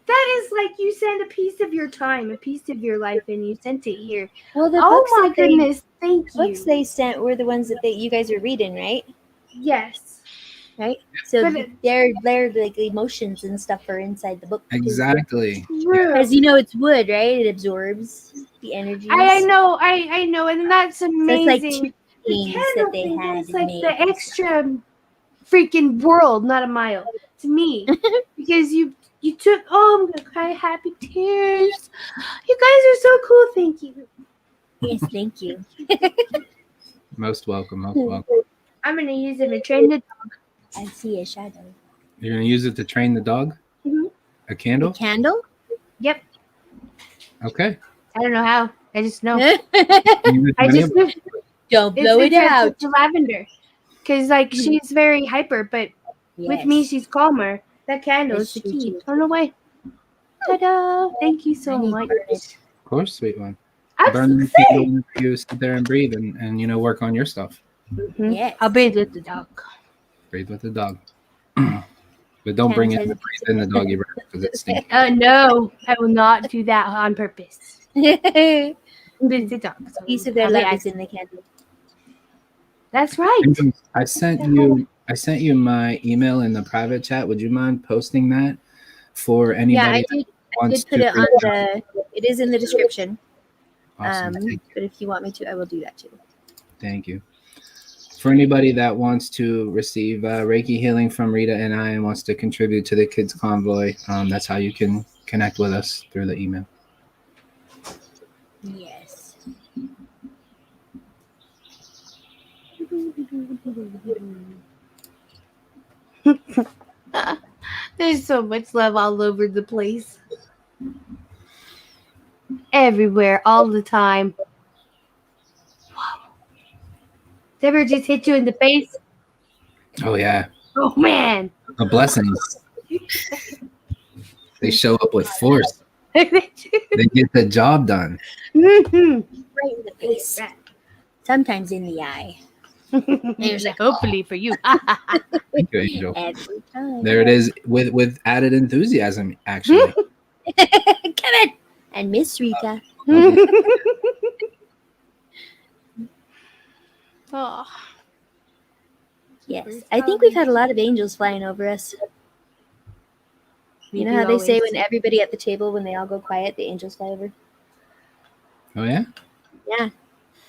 That is like you send a piece of your time, a piece of your life, and you sent it here. Well, the Oh books my that they- goodness. Thank you. books they sent were the ones that you guys were reading, right? Yes. Right. So But they're like emotions and stuff are inside the book. Exactly. True. Because it's wood, right? It absorbs the energy. I know, and that's So it's like amazing. two things that candle they thing had is like made. the extra freaking world, not a mile, to me. Because you took, I'm gonna cry happy tears. You guys are so cool, thank you. Yes, thank you. Most welcome. Most welcome. I'm gonna use it to train the I see a shadow. You're gonna use it to train the dog? Mhm. A The candle? candle? Yep. Okay. I don't know how. I just know. Use it I many just of- know. Don't blow it out. It's lavender. Because like she's very hyper, but with me she's calmer. That candle is the Yes, she key. is. Turn away. Ta-da! Thank you so I need much. to burn it. Of course, sweet one. I'm Burn the sick. candle, you sit there and breathe and work on your stuff. Mhm. Yes. I'll bathe with the dog. Breathe with the dog. But don't bring it Sanitize and breathe in the doggy breath because it stinks. No, I will not do that on purpose. A With the dog. So piece of their I'll be love is acting- in the candle. That's right. I sent you my email in the private chat. Would you mind posting that for anybody Yeah, I that did wants put to it on the. It is in the description. Awesome. Thank you. But if you want me to, I will do that too. Thank you. For anybody that wants to receive Reiki healing from Rita and I and wants to contribute to the Kids Convoy, that's how you can connect with us through the email. Yes. There's so much love all over the place. Everywhere, all the time. Wow. Did ever just hit you in the face? Oh yeah, Oh man. the blessings. They show up with force. Mhm. They get the job done. Right in the face. Sometimes in the eye. Hopefully for you. Thank you, Angel. Every time. There it is with added enthusiasm, actually. Kevin and Miss Rita. Oh. Yes. I think we've had a lot of angels flying over us. You know how they say when everybody at the table, when they all go quiet, the angels fly over? Oh yeah? Yeah.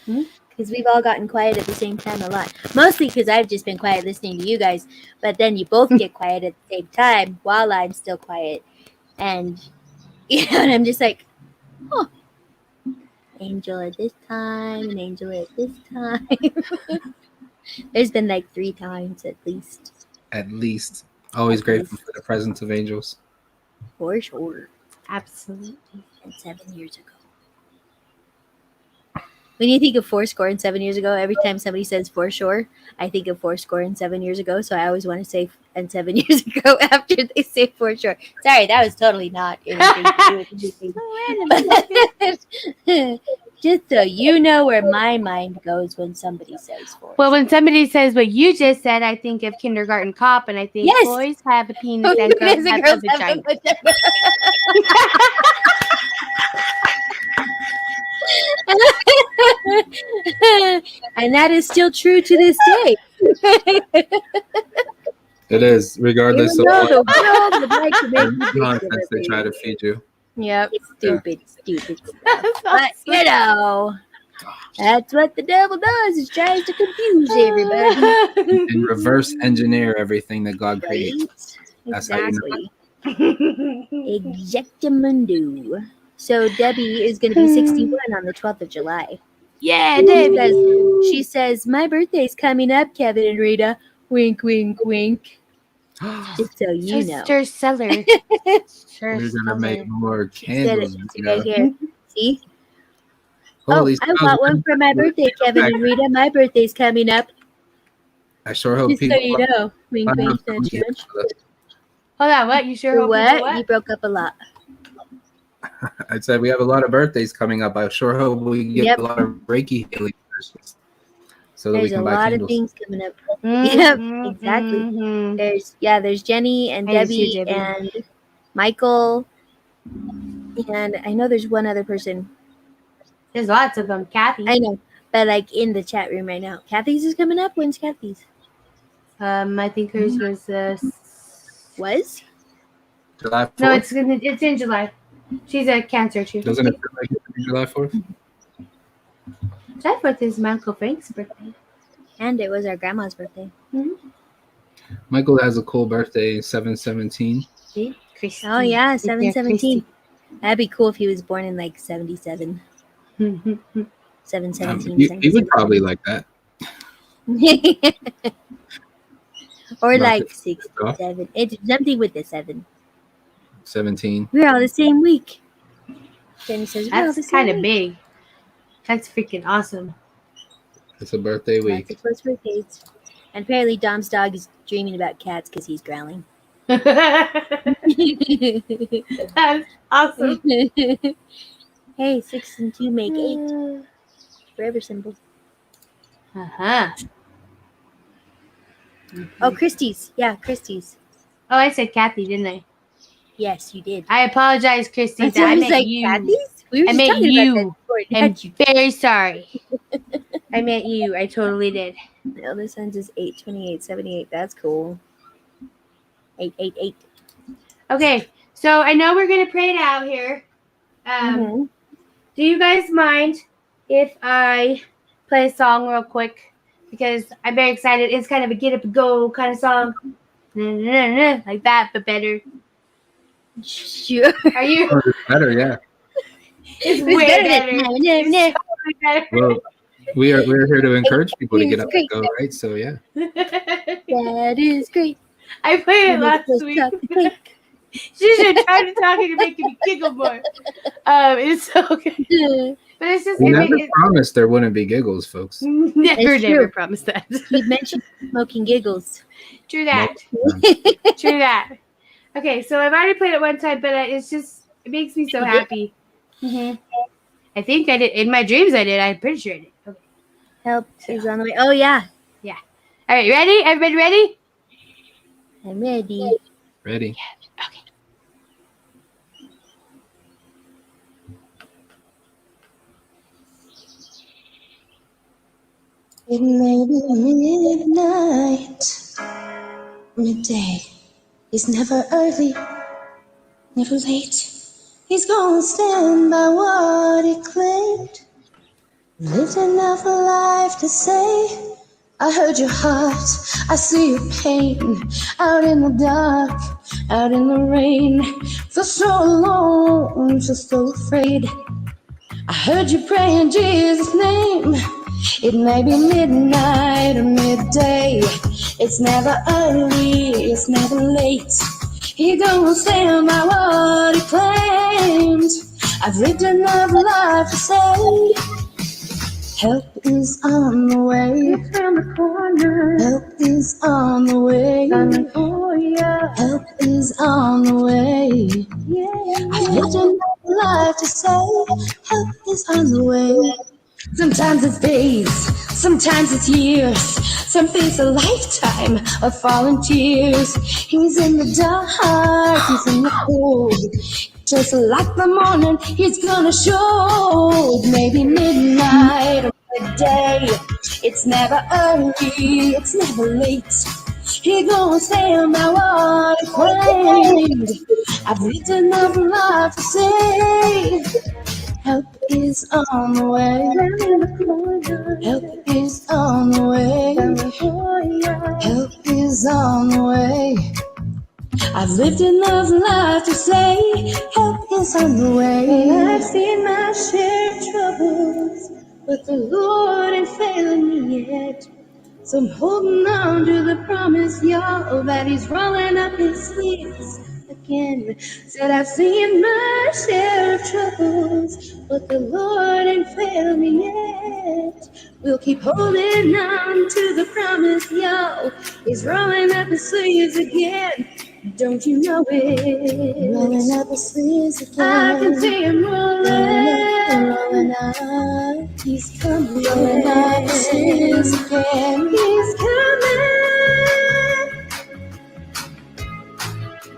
Because we've all gotten quiet at the same time a lot. Mostly because I've just been quiet listening to you guys. But then you both get quiet at the same time while I'm still quiet. And, and I'm just like, oh, angel at this time, an angel at this time. There's been like 3 times at least. At least. Always grateful for the presence of angels. For sure. Absolutely. And 7 years ago. When you think of 4-7 years ago, every time somebody says foreshore, I think of 4-7 years ago. So I always want to say and 7 years ago after they say foreshore. Sorry, that was totally not anything to do with anything. Just so you know where my mind goes when somebody says foreshore. Well, when somebody says what you just said, I think of Kindergarten Cop, and I think Yes. boys have a penis and girls have a vagina. And that is still true to this day. It is, regardless Even of though what the world would like to make you think nonsense they try to feed you. Yep, stupid stuff. But you know, that's what the devil does. Is tries to confuse everybody And reverse engineer everything that God creates. Right? That's how you know. Exactly. Exactamundo. So Debbie is going to be 61 on the 12th of July. Yeah, Debbie. She says, my birthday's coming up, Kevin and Rita. Wink, wink, wink. Just so you know. Sister Seller. We're gonna make more Said candles. it right here. See? Holy I bought one for my birthday, Kevin and Rita. My birthday's coming up. I sure hope Just so you know. Wink, wink, nudge, nudge. Hold on, what? You sure hope What? You broke up a lot. I said we have a lot of birthdays coming up. I sure hope we get a lot of Reiki healing sessions, so that There's we can a buy lot candles. of things coming up. Mm-hmm. Yep, exactly. Mm-hmm. There's Jenny and Debbie and Michael, and I know there's one other person. There's lots of them. Kathy. I know, but like in the chat room right now. Kathy's is coming up. When's Kathy's? I think hers was Was? July 4th? No, it's in July. She's a Cancer too. Doesn't it feel like it's July 4th? July 4th is my Uncle Frank's birthday. And it was our grandma's birthday. Mm-hmm. Michael has a cool birthday, 7/17. Christy. Oh yeah, 7/17. That'd be cool if he was born in like 77. 7/17. He would probably like that. Or Not like to- 67. It's something with the 7. 17. We're all the same week. Jenny says we're all the That's same kind of week. big. That's freaking awesome. It's a birthday Lots week. of close birthdays. And apparently Dom's dog is dreaming about cats because he's growling. That's awesome. Hey, 6 and 2 make 8. Forever symbol. Uh-huh. Oh, Christie's. Yeah, Christie's. Oh, I said Kathy, didn't I? Yes, you did. I apologize, Christy. That's why I I was meant like, you. Kathy's? We were I just meant talking you. about that before. I'm Not you. very sorry. I meant you. I totally did. No, this ends is 8/28/78. That's cool. 888. Okay, so I know we're gonna pray it out here. Do you guys mind if I play a song real quick? Because I'm very excited. It's kind of a get up and go kind of song, like that, but better. Sure. Are you? Oh, it's better, yeah. It's way better. better. It's better. Well, we're here to encourage people to get up and go, right? So yeah. That is great. I played it last Let's week. talk quick. She should try to talk and make me giggle more. It's so good. But it's just We never promised there wouldn't be giggles, folks. never promised that. You mentioned smoking giggles. True that. True that. Okay, so I've already played it one time, but it makes me so happy. I think I did. In my dreams, I did. I'm pretty sure I did. Okay. Help is on the way. Oh, yeah. Yeah. All right, ready? Everybody ready? I'm ready. Ready? Okay. It may be midnight, midday. He's never early, never late. He's gonna stand by what he claimed. Lived enough life to say, I heard your heart, I see your pain. Out in the dark, out in the rain. Feel so alone, feel so afraid. I heard you pray in Jesus' name. It may be midnight or midday. It's never early, it's never late. He gonna stand by what he claimed. I've lived enough life to say, Help is on the way. It's around the corner. Help is on the way. Coming for ya. Help is on the way. Yeah. I've lived enough life to say help is on the way. Sometimes it's days, sometimes it's years, some things a lifetime of falling tears. He's in the dark, he's in the cold. Just like the morning, he's gonna show. Maybe midnight or midday. It's never early, it's never late. He gonna stand by what he claimed. I've lived enough life to say help is on the way. Help is on the way. Help is on the way. I've lived enough life to say help is on the way. I've seen my share of troubles, but the Lord ain't failing me yet. So I'm holding on to the promise, y'all, that he's rolling up his sleeves again. Said I've seen my share of troubles, but the Lord ain't failed me yet. We'll keep holding on to the promise, y'all. He's rolling up his sleeves again. Don't you know it? Rolling up his sleeves again. I can see him rolling up. He's coming. Rolling up his sleeves again. He's coming.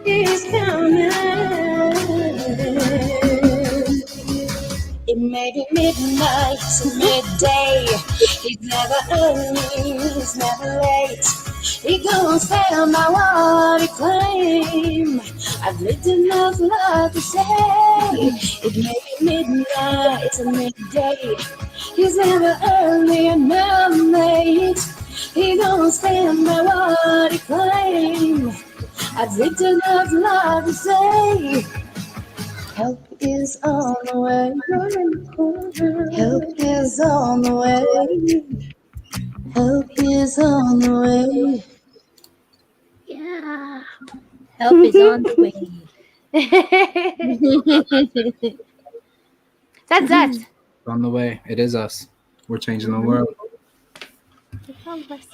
He's coming. It may be midnight or midday. He's never early, he's never late. He gonna stand by what he claimed. I've lived enough life to say it may be midnight or midday. He's never early and never late. He gonna stand by what he claimed. I've lived enough life to say help is on the way. Help is on the way. Help is on the way. Yeah. Help is on the way. That's us. It's on the way. It is us. We're changing the world. It's all of us.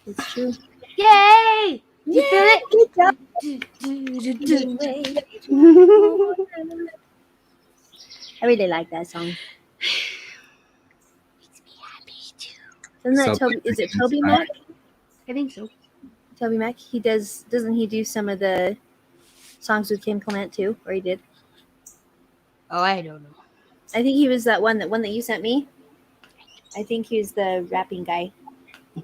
It's true. Yay! You feel it? Good job. I really like that song. Makes me happy too. Isn't that So- Toby? Is it Toby Mac? I think so. Toby Mac. He does. Doesn't he do some of the songs with Kim Clement too? Or he did? Oh, I don't know. I think he was that one that you sent me. I think he was the rapping guy.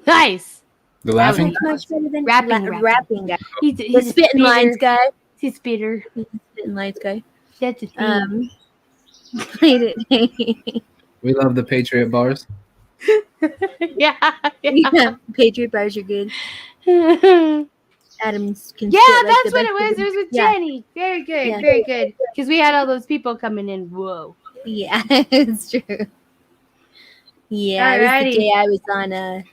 Nice. The laughing. Much better than Rapping guy. He's The spitting lines guy. He's Peter. Spitting lines guy. That's a thing. Played it. We love the Patriot bars. Yeah. Yeah, Patriot bars are good. Yeah, Adams can that's spit like the what best it was. of It was with Yeah. Jenny. Very good. Yeah. Very good. Because we had all those people coming in. Whoa. Yeah, it's true. Yeah, it was Alrighty. the day I was on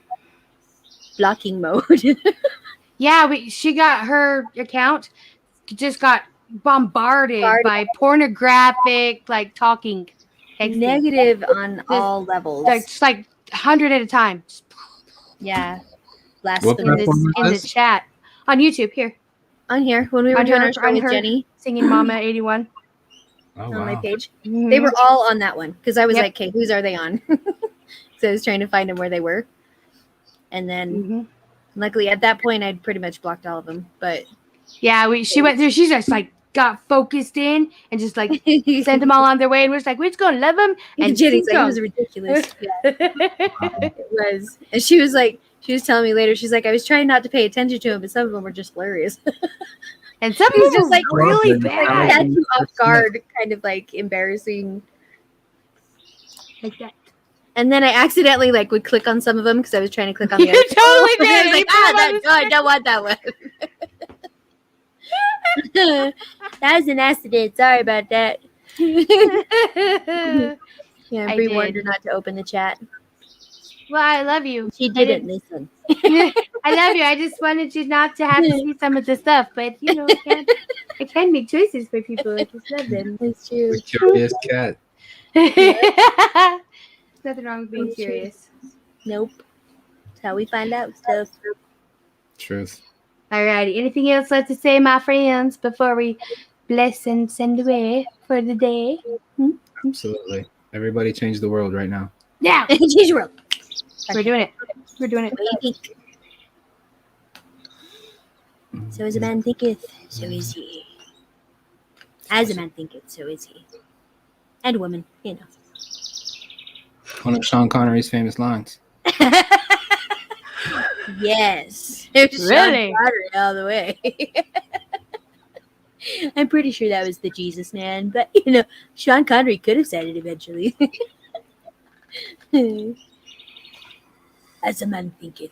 blocking mode. Yeah, she got her account just got bombarded by pornographic, like talking, texting. Negative on all levels. Like, just like 100 at a time. Just Yeah, What in blasphemy. this platform in was the this? chat on YouTube here. On here, when we were On doing her- our show on with her- Jenny Singing Mama 81. Oh, on my wow. page, Mhm. they were all on that one because I was Yep. like, "Okay, whose are they on?" So I was trying to find them where they were, and then Mhm. luckily at that point I'd pretty much blocked all of them. But Yeah, she went through. She just like got focused in and just like sent them all on their way, and we're just like, we're just gonna love them. And Jenny's sink like, "It 'em. was ridiculous." Yeah, Wow. it was, and she was telling me later, she's like, "I was trying not to pay attention to them, but some of them were just hilarious." And some It was people just like really Like, bad. catch you off guard, kind of like embarrassing. Like that. And then I accidentally would click on some of them because I was trying to click on the You other. totally did. I was like, You put them on the I don't want that one. That was an accident. Sorry about that. Yeah, I Bree warned did. her not to open the chat. Well, I love you. She didn't listen. I love you. I just wanted you not to have to see some of the stuff, but you know, I can make choices for people. I just love them. It's true. The curious cat. nothing wrong with being serious. Nope. That's how we find out stuff. Truth. Alrighty. Anything else left to say, my friends, before we bless and send away for the day? Absolutely. Everybody change the world right now. Yeah. Change the world. We're doing it. We're doing it. What do you think? So as a man thinketh, so is he. As a man thinketh, so is he. And woman, you know. One of Sean Connery's famous lines. Yes. Really? Sean Connery all the way. I'm pretty sure that was the Jesus man, but you know, Sean Connery could have said it eventually. As a man thinketh,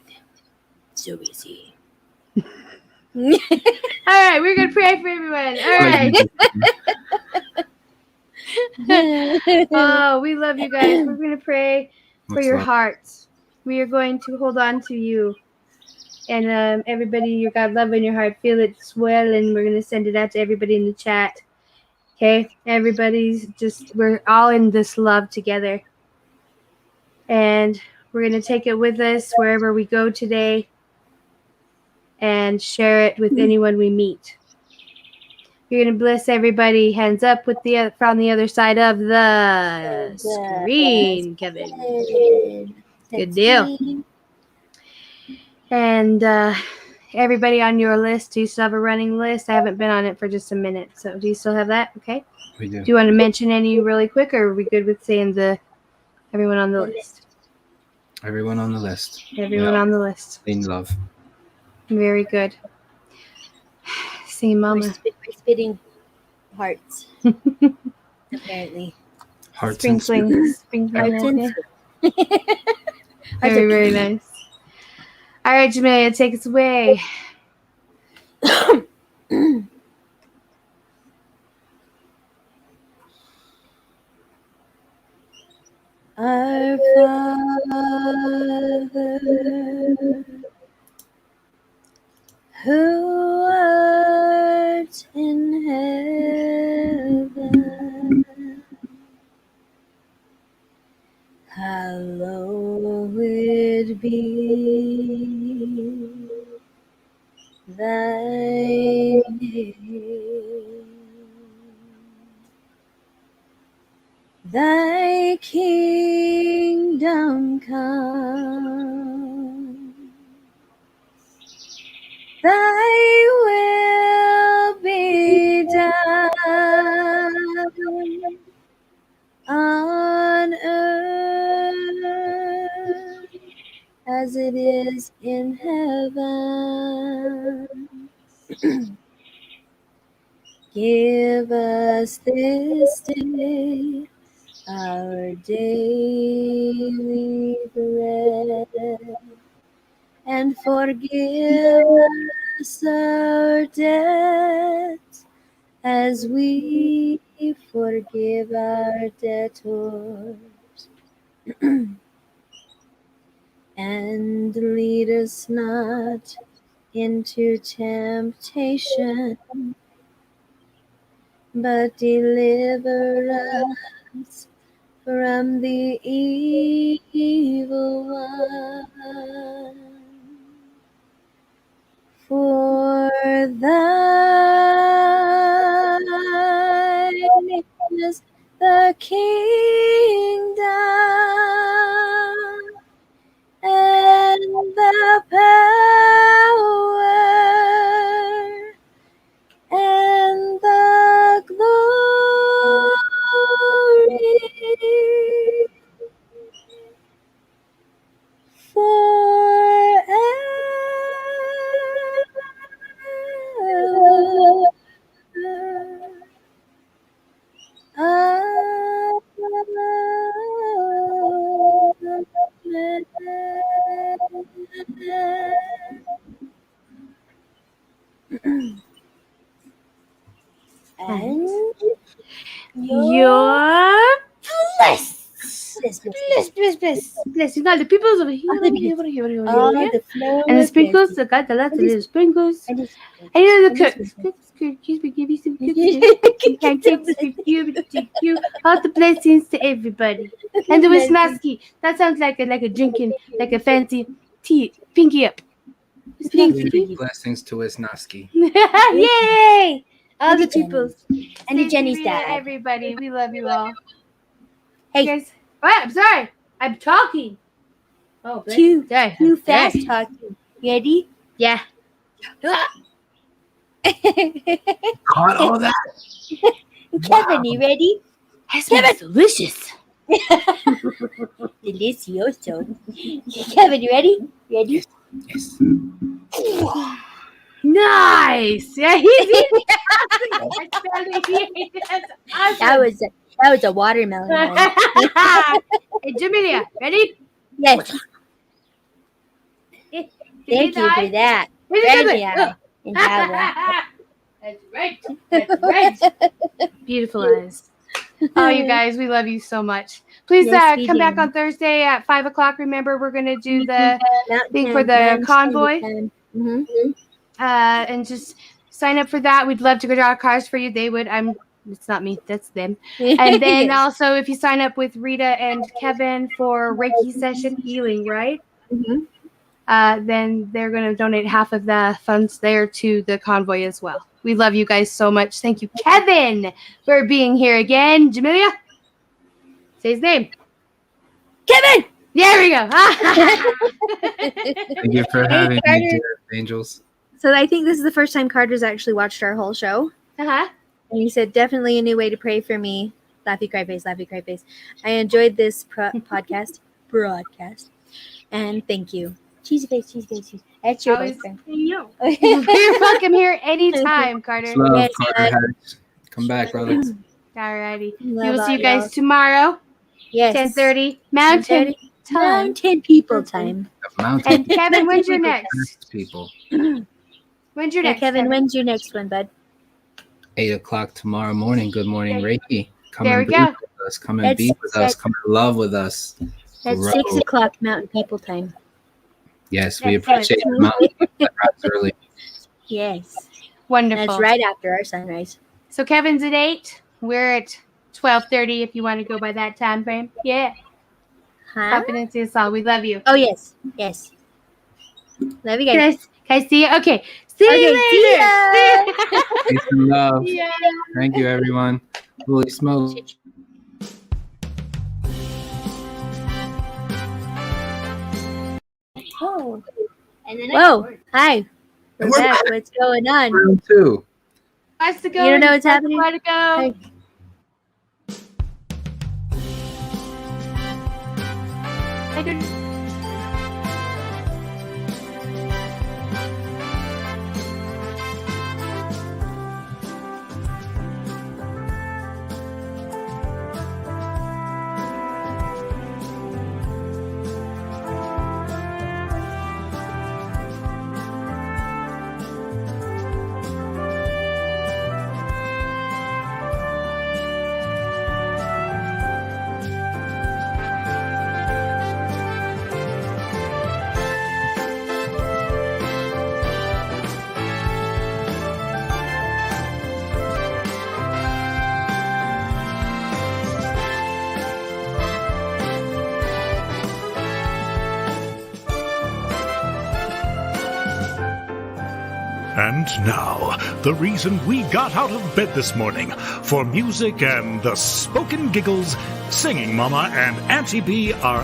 so is he. All right, we're gonna pray for everyone. All right. Oh, we love you guys. We're gonna pray for Much your love. hearts. We are going to hold on to you, and everybody, you got love in your heart. Feel it swell, and we're gonna send it out to everybody in the chat. Okay, everybody's we're all in this love together, and we're gonna take it with us wherever we go today, and share it with anyone we meet. You're gonna bless everybody. Hands up from the other side of the screen, Kevin. Good deal. And everybody on your list, do you still have a running list? I haven't been on it for just a minute. So do you still have that? Okay. We do. Do you want to mention any really quick, or are we good with saying everyone on the list? Everyone on the list. Everyone on the list. In love. Very good. See, Mama. We're spitting hearts. Apparently. Hearts and Sprinkling. Hearts and Very, very nice. All right, Jami, take us away. Our Father, who art in heaven, hallowed be thy name. Thy kingdom come, thy will be done on earth as it is in heaven. Give us this day our daily bread, and forgive us our debts as we forgive our debtors. And lead us not into temptation, but deliver us from the evil one. For thine is the kingdom and the power and the glory forever. And You're blessed. bless. Bless. You got the peoples over here, over here, over here, over All here. the flow And the of sprinkles, blessings. the got the lots of little sprinkles. And And you know the cooks. good kiss. We give you some good kiss. Pancakes for you, to you. All the blessings to everybody. And the Wisnaski. That sounds like a drinking, like a fancy tea. Pinky up. Pinky. Blessings to Wisnaski. Yay! All the Jenny. peoples. And the Say Jenny's Sabrina, dad. everybody. We love you all. Hey. You guys, what? I'm sorry. I'm talking. Oh, Too sorry. fast talking. Ready? Yeah. Caught all that? Kevin, you ready? That's delicious. Delicioso. Kevin, you ready? Ready? Yes. Nice. Yeah, he's eating. That's awesome. That was a watermelon. Right? Hey, Jamilia, ready? Yes. Did Thank you for that. Right, yeah. And that That's right. That's right. Beautiful eyes. Oh, you guys, we love you so much. Please Yes, we come do. back on Thursday at 5:00. Remember, we're going to do the thing for the Mountain convoy. Mm-hmm. And just sign up for that. We'd love to go draw cards for you. They would. It's not me. That's them. And then Yes. also, if you sign up with Rita and Kevin for Reiki session healing, right? Mhm. Then they're going to donate half of the funds there to the convoy as well. We love you guys so much. Thank you, Kevin, for being here again. Jamilia, say his name. Kevin! There we go. Thank you for having me, Carter. dear angels. So I think this is the first time Carter's actually watched our whole show. Uh-huh. And he said, definitely a new way to pray for me. Laughy, cry face, laughy, cry face. I enjoyed this broadcast. And thank you. Cheesy face, cheesy face, cheesy. That's your Always boyfriend. You're welcome here anytime, Carter. Love, Yes, Carter Harris. Come back, brother. Alrighty. We Love will see you all guys y'all. tomorrow, Yes. 10:30 Mountain 10:30. time. Mountain people time. Mountain And Kevin, when's your next? people. When's your Yeah, next? Kevin, when's your next one, bud? 8:00 tomorrow morning. Good morning, Reiki. Come There and we be go. with us. Come and be with us. Come and love with us. That's Grow. 6 o'clock Mountain people time. Yes, we That's appreciate the mountain people that rise early. Yes. Wonderful. That's right after our sunrise. So Kevin's at 8. We're at 12:30 if you want to go by that time frame. Yeah. Huh? Confidence is all. We love you. Oh, yes. Yes. Love you Can guys. I see you? Okay. See Okay, you see later. ya. Peace and love. Yeah. Thank you, everyone. Holy smokes. Oh. Whoa. Hi. We're We're back. What's going on? Round 2. Wants to go. You don't know and what's happening? Want to go? Hey. I could- And now, the reason we got out of bed this morning for music and the spoken giggles, Singing Mama and Auntie B are